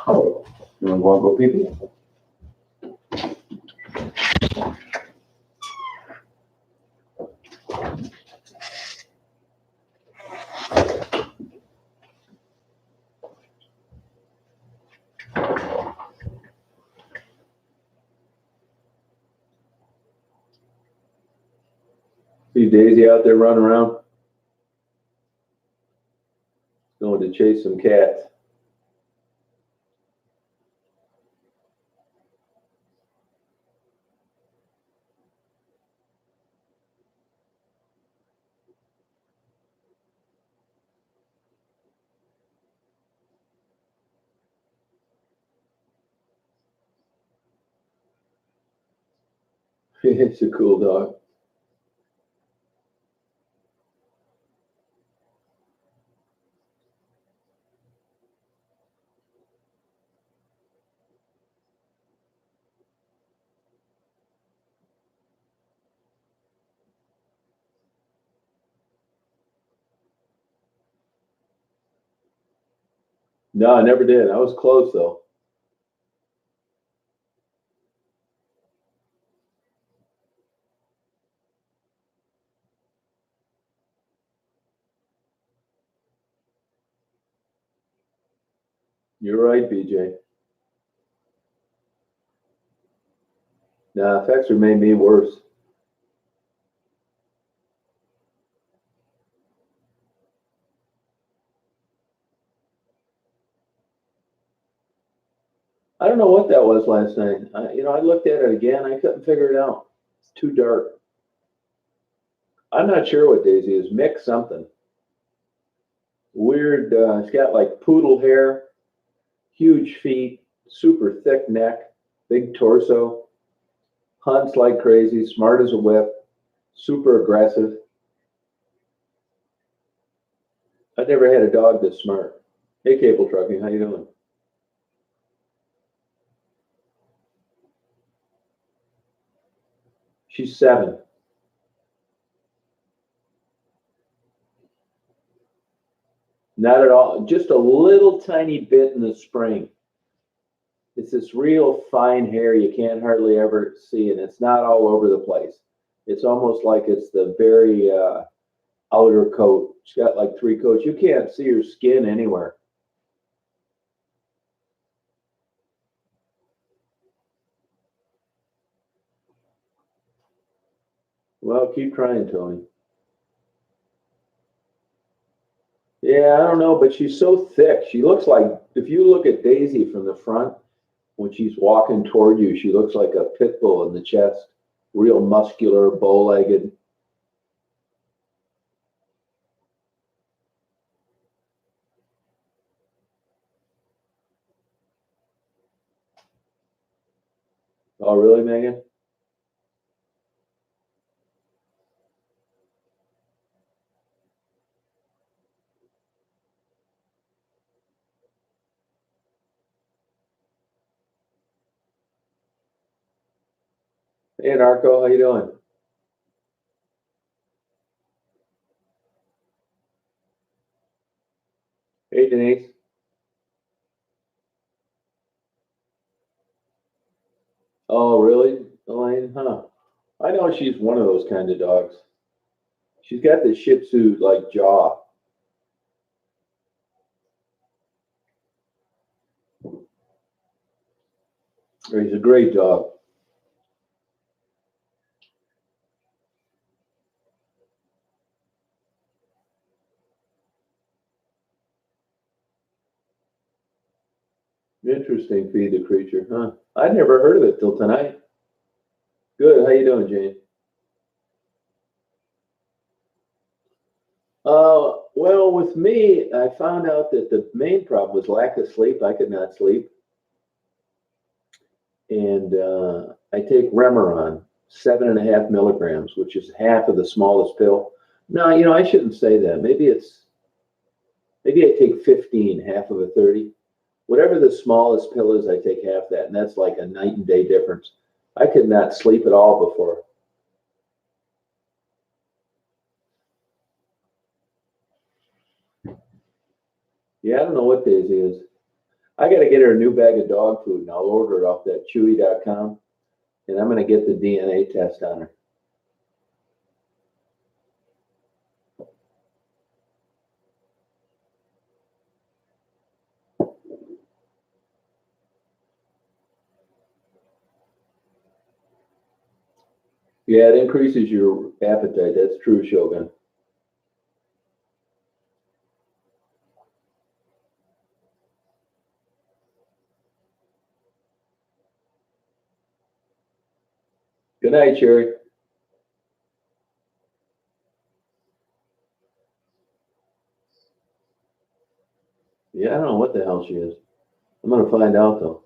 Oh, you want to go pee pee? See Daisy out there running around, going to chase some cats. It's a cool dog. No, I never did. I was close though. You're right, BJ. Nah, Fexer made me worse. I don't know what that was last night. I looked at it again. I couldn't figure it out. It's too dark. I'm not sure what Daisy is. Mix something. Weird. It's got like poodle hair, huge feet, super thick neck, big torso, hunts like crazy, smart as a whip, super aggressive. I've never had a dog this smart. Hey, Cable Trucking, how you doing? She's 7. Not at all. Just a little tiny bit in the spring. It's this real fine hair you can't hardly ever see, and it's not all over the place. It's almost like it's the very outer coat. She's got like 3 coats. You can't see her skin anywhere. Well, keep trying, Tony. Yeah, I don't know, but she's so thick. She looks like, if you look at Daisy from the front, when she's walking toward you, she looks like a pit bull in the chest. Real muscular, bow-legged. Oh, really, Megan? Hey, Narco, how you doing? Hey, Denise. Oh, really, Elaine? Huh. I know she's one of those kind of dogs. She's got the Shih Tzu like jaw. He's a great dog. Interesting, feed the creature, huh? I'd never heard of it till tonight. Good. How you doing, Jane? Well, with me, I found out that the main problem was lack of sleep. I could not sleep, and I take Remeron, 7.5 milligrams, which is half of the smallest pill. No, I shouldn't say that. Maybe I take 15, half of a 30. Whatever the smallest pill is, I take half that, and that's like a night and day difference. I could not sleep at all before. Yeah, I don't know what Daisy is. I got to get her a new bag of dog food, and I'll order it off that Chewy.com, and I'm going to get the DNA test on her. Yeah, it increases your appetite. That's true, Shogun. Good night, Sherry. Yeah, I don't know what the hell she is. I'm going to find out, though.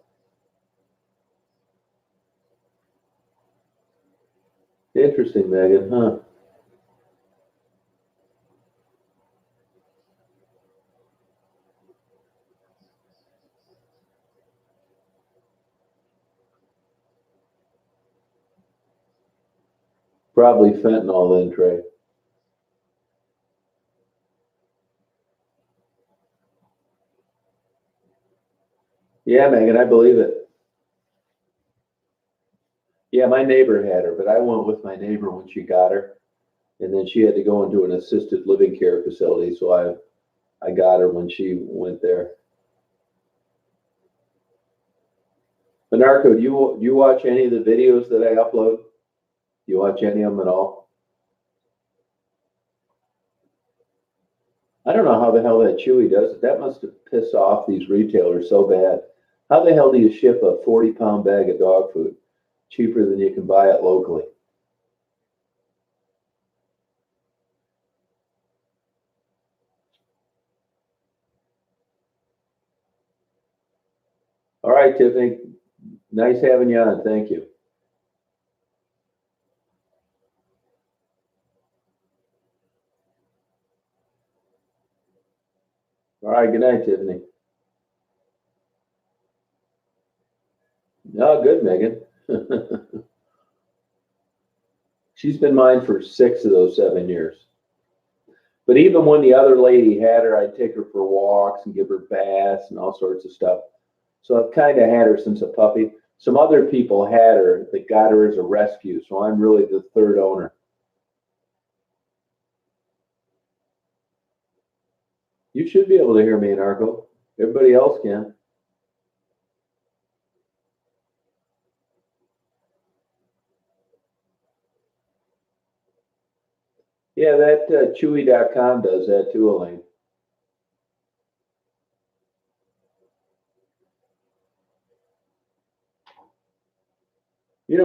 Interesting, Megan, huh? Probably fentanyl then, Trey. Yeah, Megan, I believe it. Yeah, my neighbor had her, but I went with my neighbor when she got her, and then she had to go into an assisted living care facility, so I got her when she went there. Anarco, do you watch any of the videos that I upload? Do you watch any of them at all? I don't know how the hell that Chewy does it. That must have pissed off these retailers so bad. How the hell do you ship a 40-pound bag of dog food cheaper than you can buy it locally? All right, Tiffany. Nice having you on. Thank you. All right. Good night, Tiffany. Oh, good, Megan. She's been mine for 6 of those 7 years. But even when the other lady had her, I'd take her for walks and give her baths and all sorts of stuff. So I've kind of had her since a puppy. Some other people had her that got her as a rescue. So I'm really the third owner. You should be able to hear me, Narco. Everybody else can. Yeah, that Chewy.com does that too, Elaine.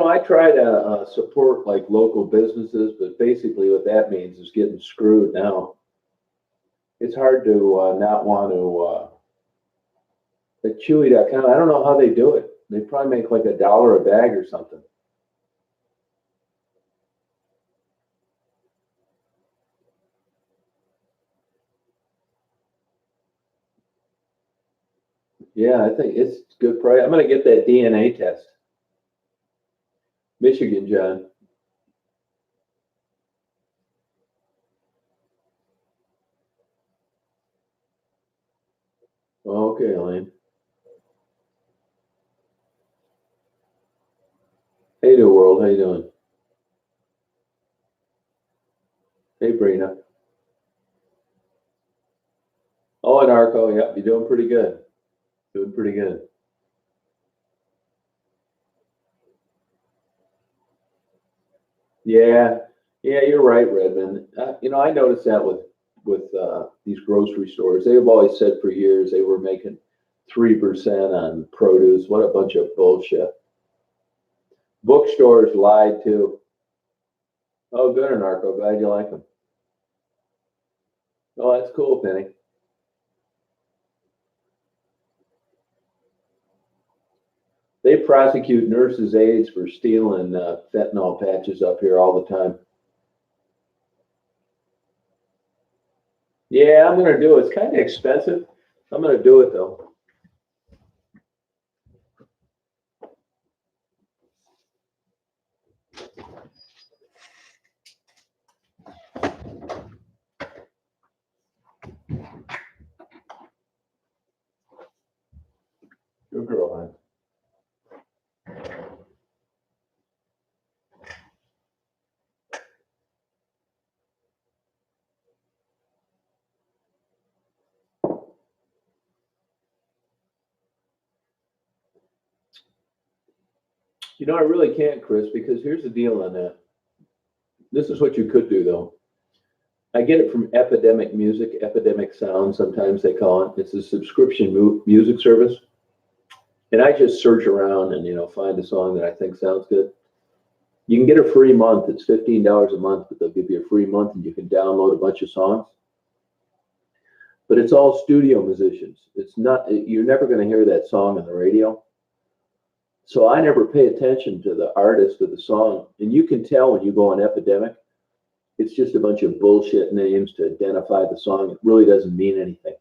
I try to support like local businesses, but basically what that means is getting screwed now. It's hard to not want to. At Chewy.com, I don't know how they do it. They probably make like $1 a bag or something. Yeah, I think it's good price. I'm gonna get that DNA test. Michigan, John. Okay, Elaine. Hey, New World. How you doing? Hey, Brina. Oh, and Arco. Yep, you're doing pretty good. Doing pretty good. Yeah, yeah, you're right, Redmond. I noticed that with these grocery stores. They've always said for years they were making 3% on produce. What a bunch of bullshit. Bookstores lied too. Oh, good, Anarcho. Glad you like them. Oh, that's cool, Penny. They prosecute nurses' aides for stealing fentanyl patches up here all the time. Yeah, I'm gonna do it. It's kind of expensive. I'm gonna do it though. Good girl, hon. I really can't, Chris, because here's the deal on that. This is what you could do though. I get it from Epidemic Music, Epidemic Sound, sometimes they call it. It's a subscription music service. And I just search around and, find a song that I think sounds good. You can get a free month. It's $15 a month, but they'll give you a free month and you can download a bunch of songs. But it's all studio musicians. It's not, you're never going to hear that song on the radio. So I never pay attention to the artist or the song. And you can tell when you go on Epidemic, it's just a bunch of bullshit names to identify the song. It really doesn't mean anything.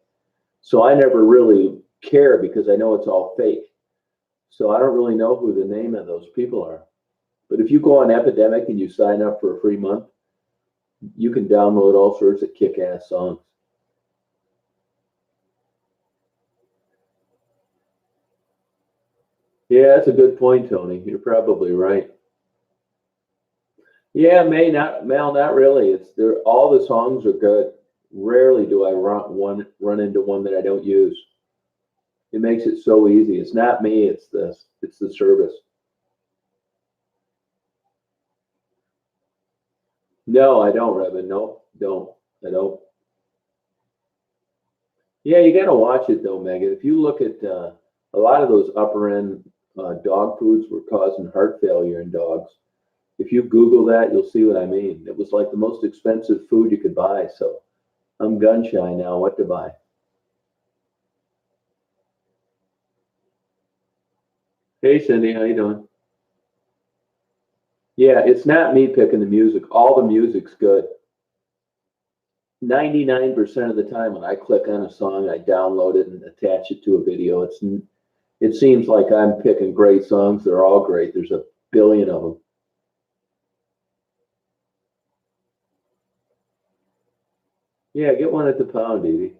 So I never really care because I know it's all fake. So I don't really know who the name of those people are. But if you go on Epidemic and you sign up for a free month, you can download all sorts of kick-ass songs. Yeah, that's a good point, Tony. You're probably right. Yeah, Mel, not really. It's there. All the songs are good. Rarely do I run into one that I don't use. It makes it so easy. It's not me. It's this. It's the service. No, I don't, Revan. No, don't. I don't. Yeah, you got to watch it though, Megan. If you look at a lot of those upper end dog foods were causing heart failure in dogs. If you Google that, you'll see what I mean. It was like the most expensive food you could buy. So I'm gun shy now. What to buy? Hey Cindy, how you doing? Yeah, it's not me picking the music. All the music's good. 99% of the time when I click on a song, I download it and attach it to a video. It seems like I'm picking great songs. They're all great. There's a billion of them. Yeah, get one at the pound, Edie.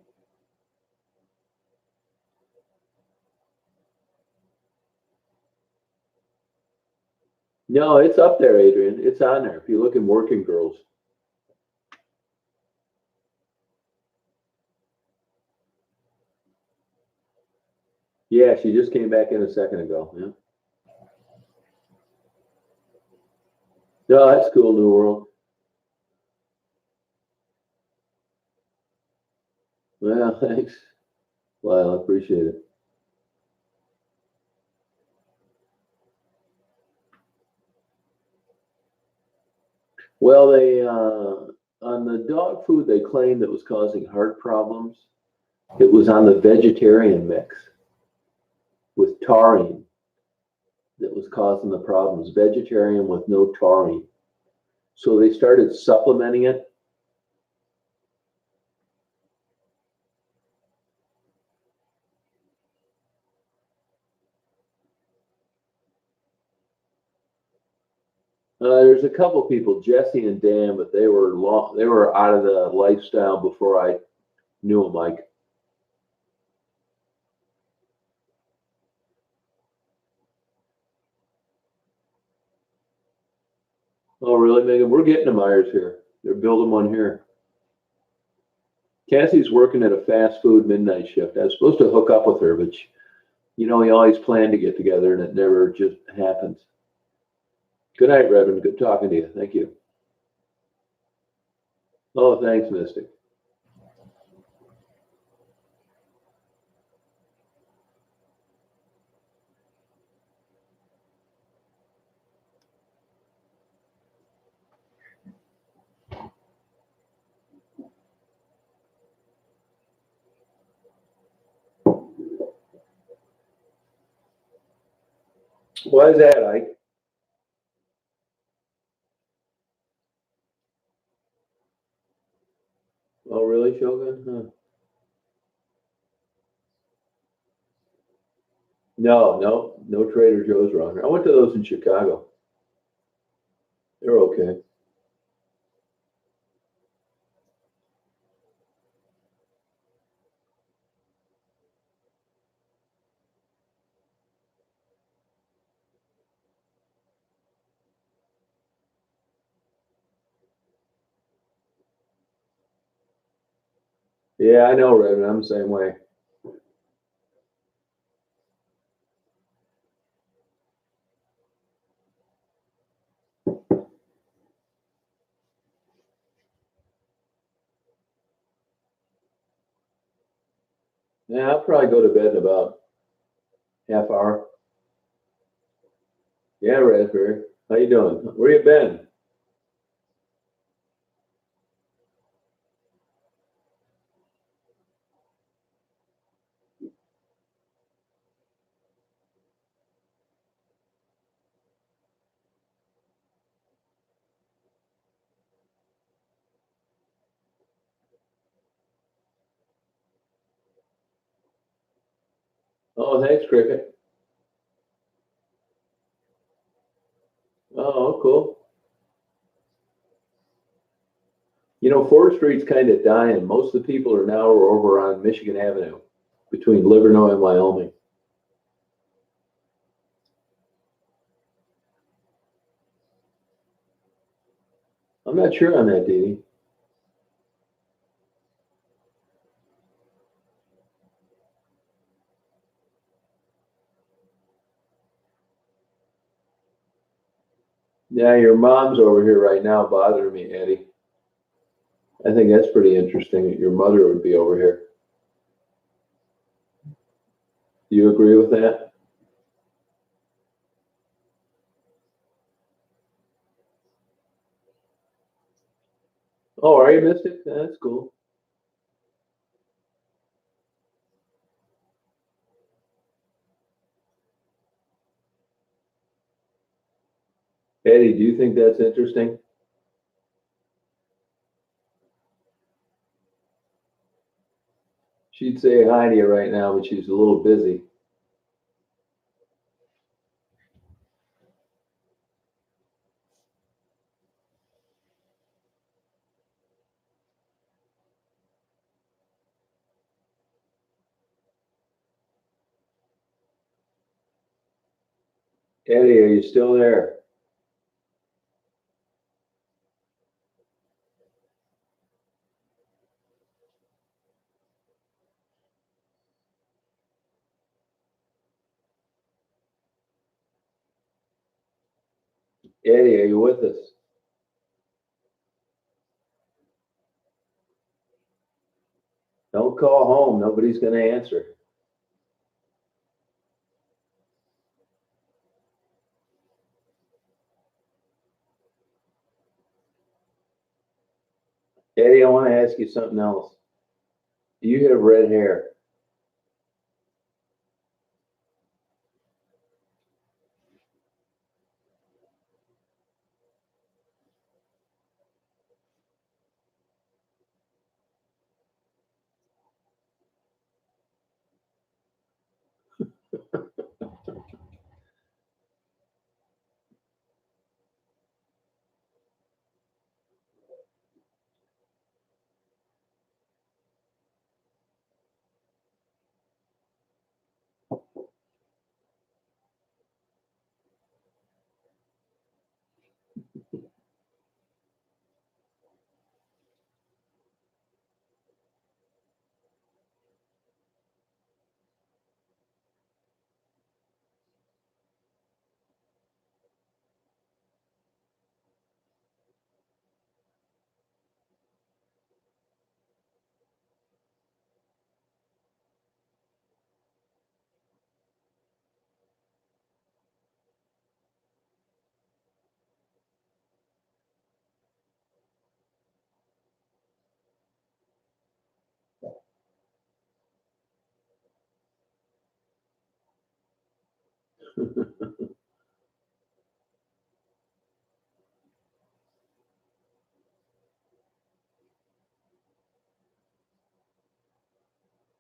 No, it's up there, Adrian. It's on there. If you look in Working Girls. Yeah, she just came back in a second ago. Yeah. No, that's cool, New World. Well, thanks. Well, I appreciate it. Well, they on the dog food they claimed that was causing heart problems. It was on the vegetarian mix with taurine that was causing the problems. Vegetarian with no taurine. So they started supplementing it. There's a couple people, Jesse and Dan, but they were long. They were out of the lifestyle before I knew them, Mike. Oh, really, Megan? We're getting the Myers here. They're building one here. Cassie's working at a fast food midnight shift. I was supposed to hook up with her, but we always plan to get together, and it never just happens. Good night, Reverend. Good talking to you. Thank you. Oh, thanks, Mystic. Why is that, Ike? Oh, really, Shogun? Huh. No, no, no Trader Joe's around here. I went to those in Chicago. They're okay. Yeah, I know, Reverend. I'm the same way. Yeah, I'll probably go to bed in about half hour. Yeah, Raspberry. How you doing? Where you been? Oh, thanks, Cricket. Oh, cool. Ford Street's kind of dying. Most of the people are now over on Michigan Avenue between Livernois and Wyoming. I'm not sure on that, Dee. Yeah, your mom's over here right now bothering me, Eddie. I think that's pretty interesting that your mother would be over here. Do you agree with that? Oh, are you Mystic? That's cool. Eddie, do you think that's interesting? She'd say hi to you right now, but she's a little busy. Eddie, are you still there? Eddie, are you with us? Don't call home. Nobody's going to answer. Eddie, I want to ask you something else. You have red hair.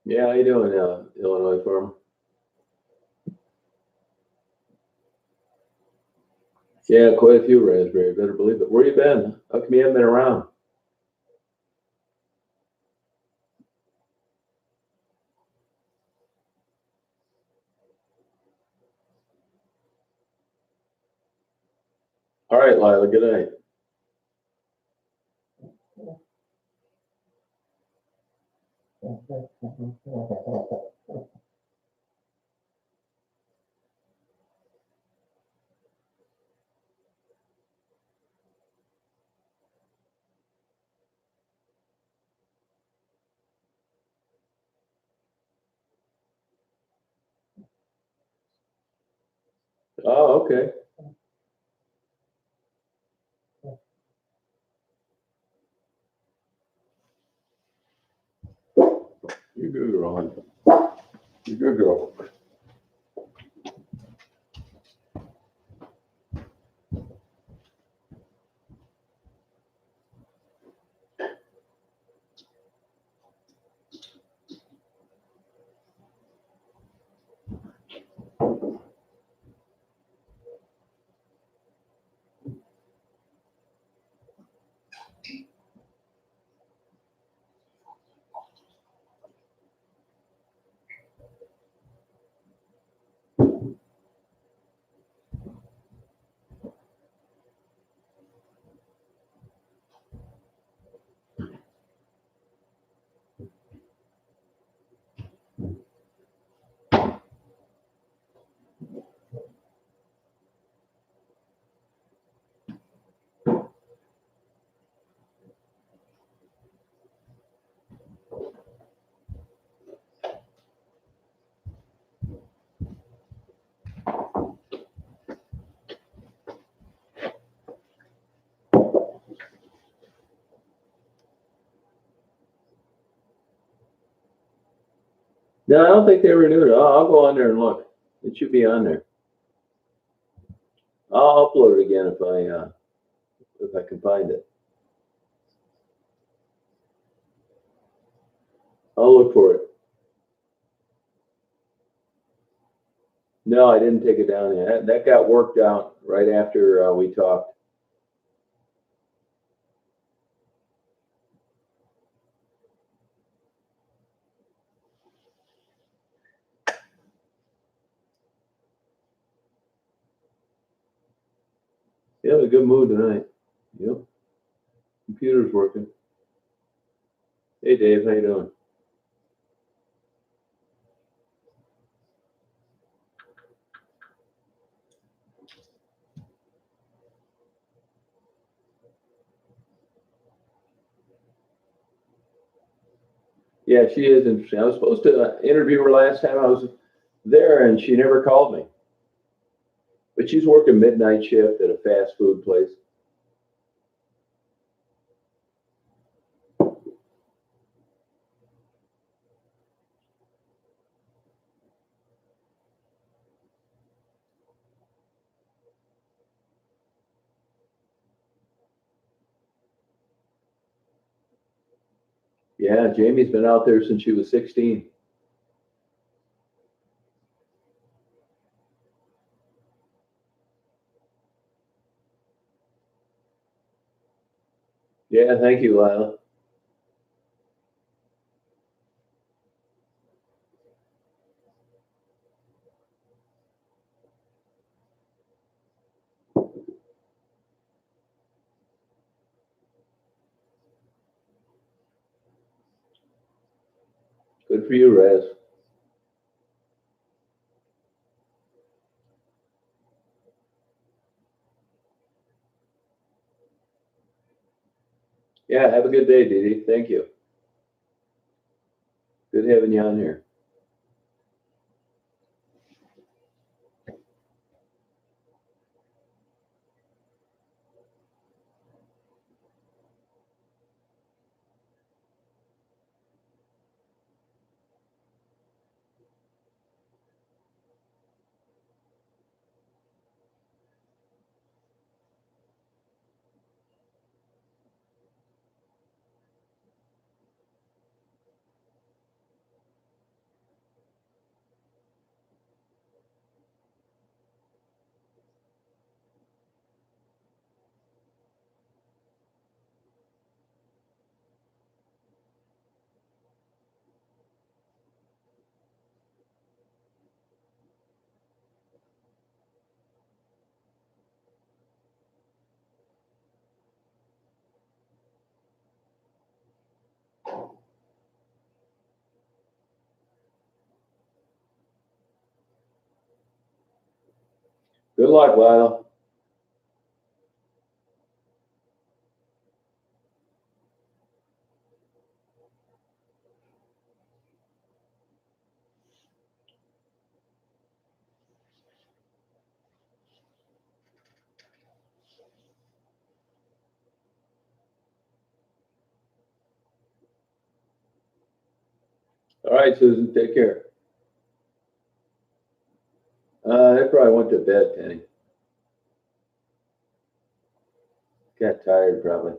Yeah, how you doing, Illinois farmer? Yeah, quite a few raspberry. Better believe it. Where you been? How come you haven't been around? All right, Lila. Good night. Oh, okay. You're good, girl. Hon. You're good, girl. No, I don't think they renewed it. I'll go on there and look. It should be on there. I'll upload it again if I can find it. I'll look for it. No, I didn't take it down yet. That got worked out right after we talked. You have a good mood tonight. Yep. Computer's working. Hey, Dave, how you doing? Yeah, she is interesting. I was supposed to interview her last time I was there, and she never called me. But she's working midnight shift at a fast food place. Yeah, Jamie's been out there since she was 16. Yeah, thank you, Lila. Good for you, Raz. Yeah, have a good day, Dee Dee. Thank you. Good having you on here. Good luck, Lila. All right, Susan, take care. They probably went to bed, Penny. Got tired, probably.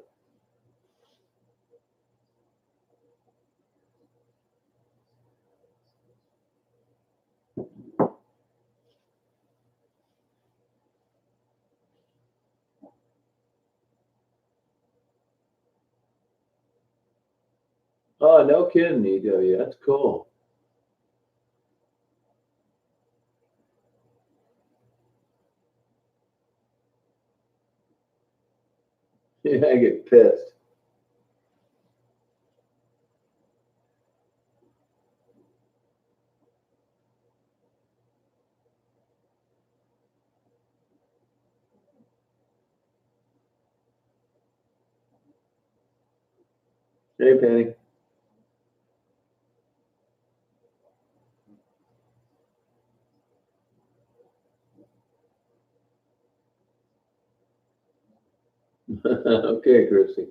Oh, no kidding, EW. That's cool. Yeah, I get pissed. Hey, Penny. Okay, Chrissy.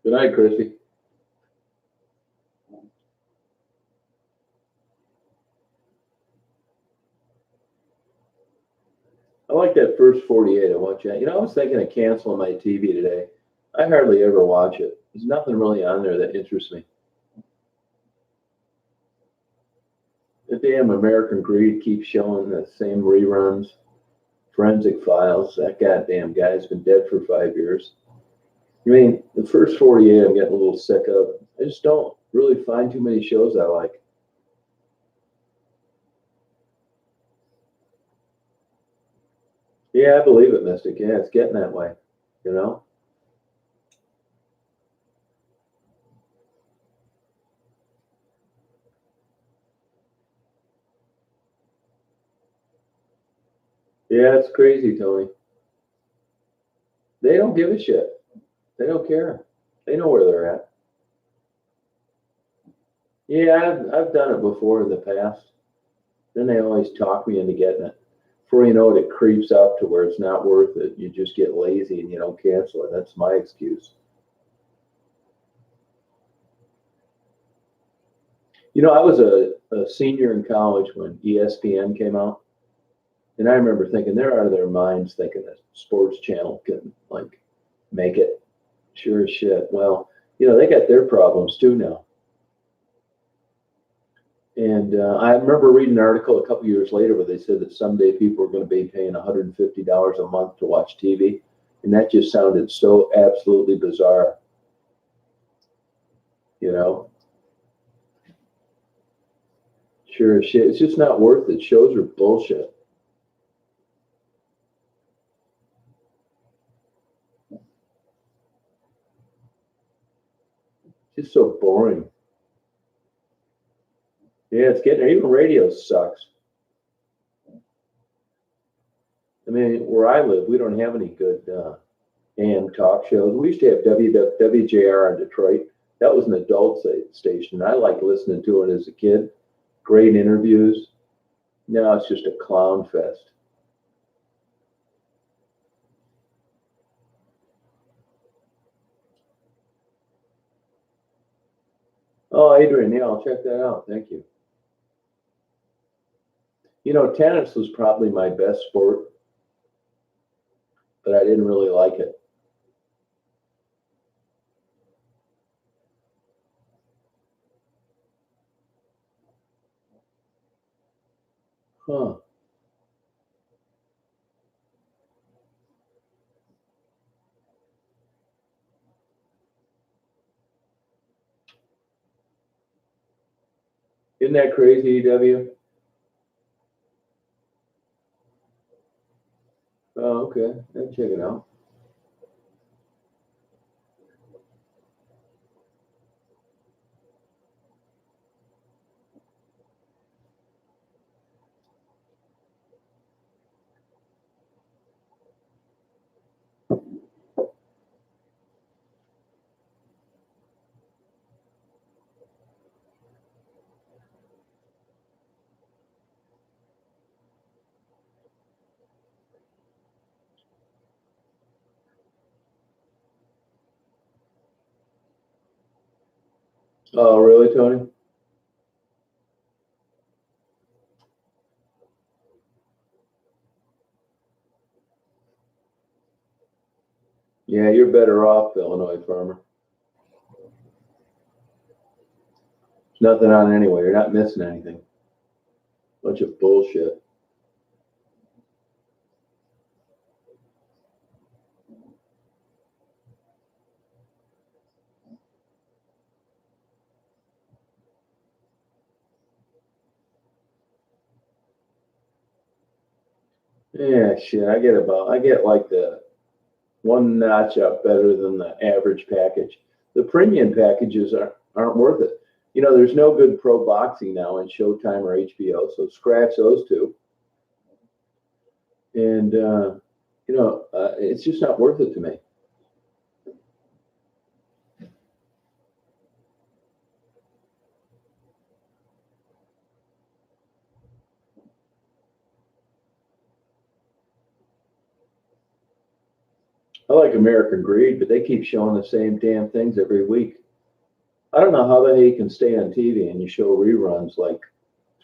Good night, Chrissy. I like that first 48. I watch that. You know, I was thinking of canceling my TV today. I hardly ever watch it. There's nothing really on there that interests me. The damn American Greed keeps showing the same reruns. Forensic Files. That goddamn guy's been dead for 5 years. I mean, the first 48 I'm getting a little sick of. I just don't really find too many shows I like. Yeah, I believe it, Mystic. Yeah, it's getting that way, you know? Yeah, it's crazy, Tony. They don't give a shit. They don't care. They know where they're at. Yeah, I've done it before in the past. Then they always talk me into getting it. Before you know it, it creeps up to where it's not worth it. You just get lazy and you don't cancel it. That's my excuse. You know, I was a senior in college when ESPN came out. And I remember thinking they're out of their minds thinking that sports channel can like make it. Sure as shit. Well, you know, they got their problems too now. And I remember reading an article a couple years later where they said that someday people are going to be paying $150 a month to watch TV. And that just sounded so absolutely bizarre, you know? Sure as shit. It's just not worth it. Shows are bullshit. It's just so boring. Yeah, it's getting there. Even radio sucks. I mean, where I live, we don't have any good AM talk shows. We used to have WJR in Detroit. That was an adult station. I liked listening to it as a kid. Great interviews. Now it's just a clown fest. Oh, Adrian, yeah, I'll check that out. Thank you. You know, tennis was probably my best sport, but I didn't really like it. Huh. Isn't that crazy, EW? Oh, okay. I'll check it out. Oh, really, Tony? Yeah, you're better off, Illinois farmer. There's nothing on anyway. You're not missing anything. Bunch of bullshit. Yeah, shit. I get like the one notch up better than the average package. The premium packages aren't worth it. You know, there's no good pro boxing now on Showtime or HBO, so scratch those two. And it's just not worth it to me. I like American Greed, but they keep showing the same damn things every week. I don't know how the hell you can stay on TV and you show reruns like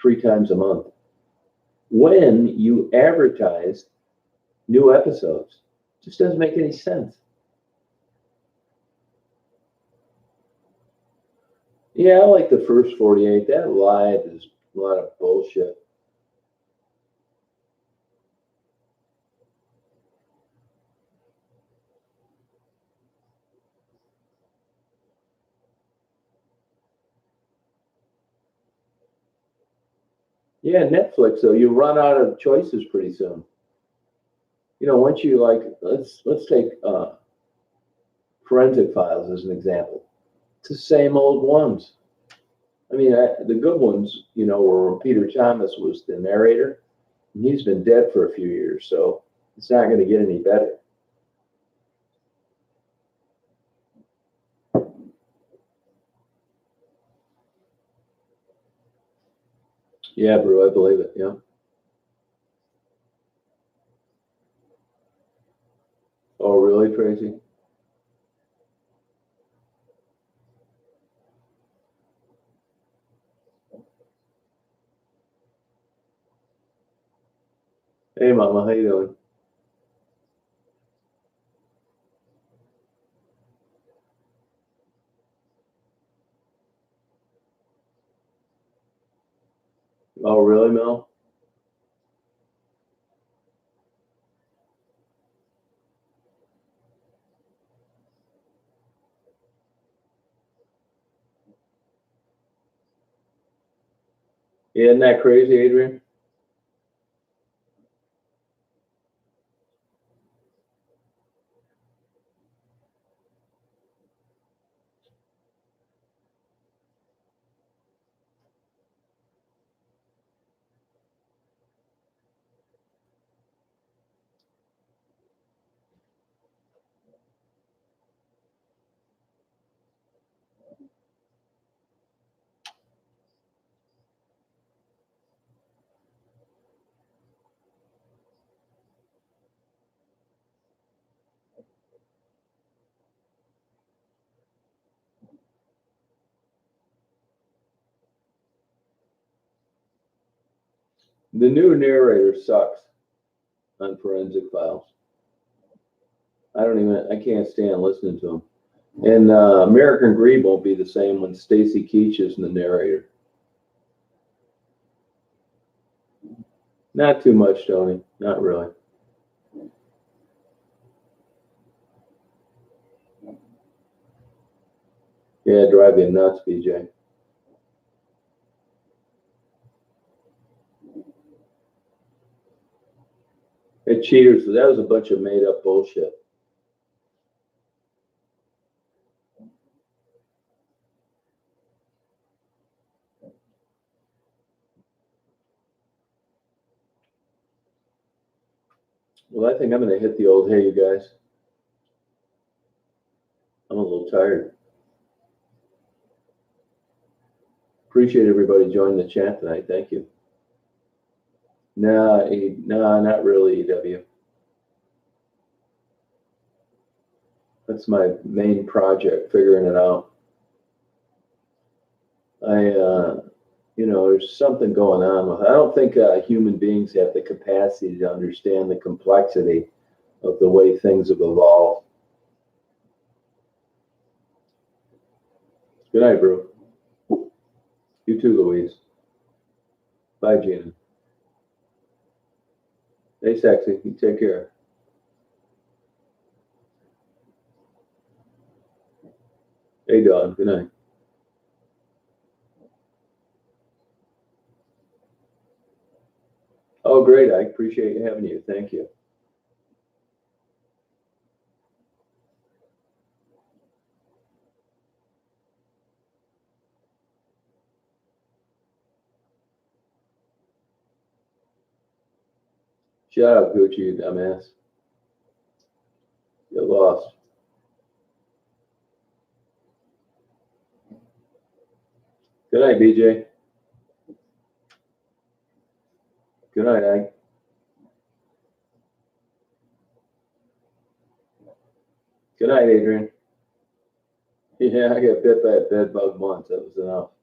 3 times a month when you advertise new episodes. It just doesn't make any sense. Yeah, I like the first 48. That live is a lot of bullshit. Yeah, Netflix though, you run out of choices pretty soon. You know, once you like, let's take Forensic Files as an example. It's the same old ones. I mean, the good ones, you know, were when Peter Thomas was the narrator, and he's been dead for a few years, so it's not going to get any better. Yeah, bro, I believe it. Yeah. Oh, really, Tracy? Hey, Mama, how you doing? Oh, really, Mel? Yeah, isn't that crazy, Adrian? The new narrator sucks on Forensic Files. I can't stand listening to him. And American Greed won't be the same when Stacy Keach is the narrator. Not too much, Tony. Not really. Yeah, drive you nuts, BJ. Hey, cheaters, that was a bunch of made up bullshit. Well, I think I'm going to hit the old hey, you guys. I'm a little tired. Appreciate everybody joining the chat tonight. Thank you. Nah, nah, not really, EW. That's my main project, figuring it out. You know, there's something going on with. I don't think human beings have the capacity to understand the complexity of the way things have evolved. Good night, bro. You too, Louise. Bye, Gina. Hey, sexy. You take care. Hey, Dawn. Good night. Oh, great. I appreciate having you. Thank you. Shut up, Gucci, you dumbass. You're lost. Good night, BJ. Good night, Ike. Good night, Adrian. Yeah, I got bit by a bed bug once. That was enough.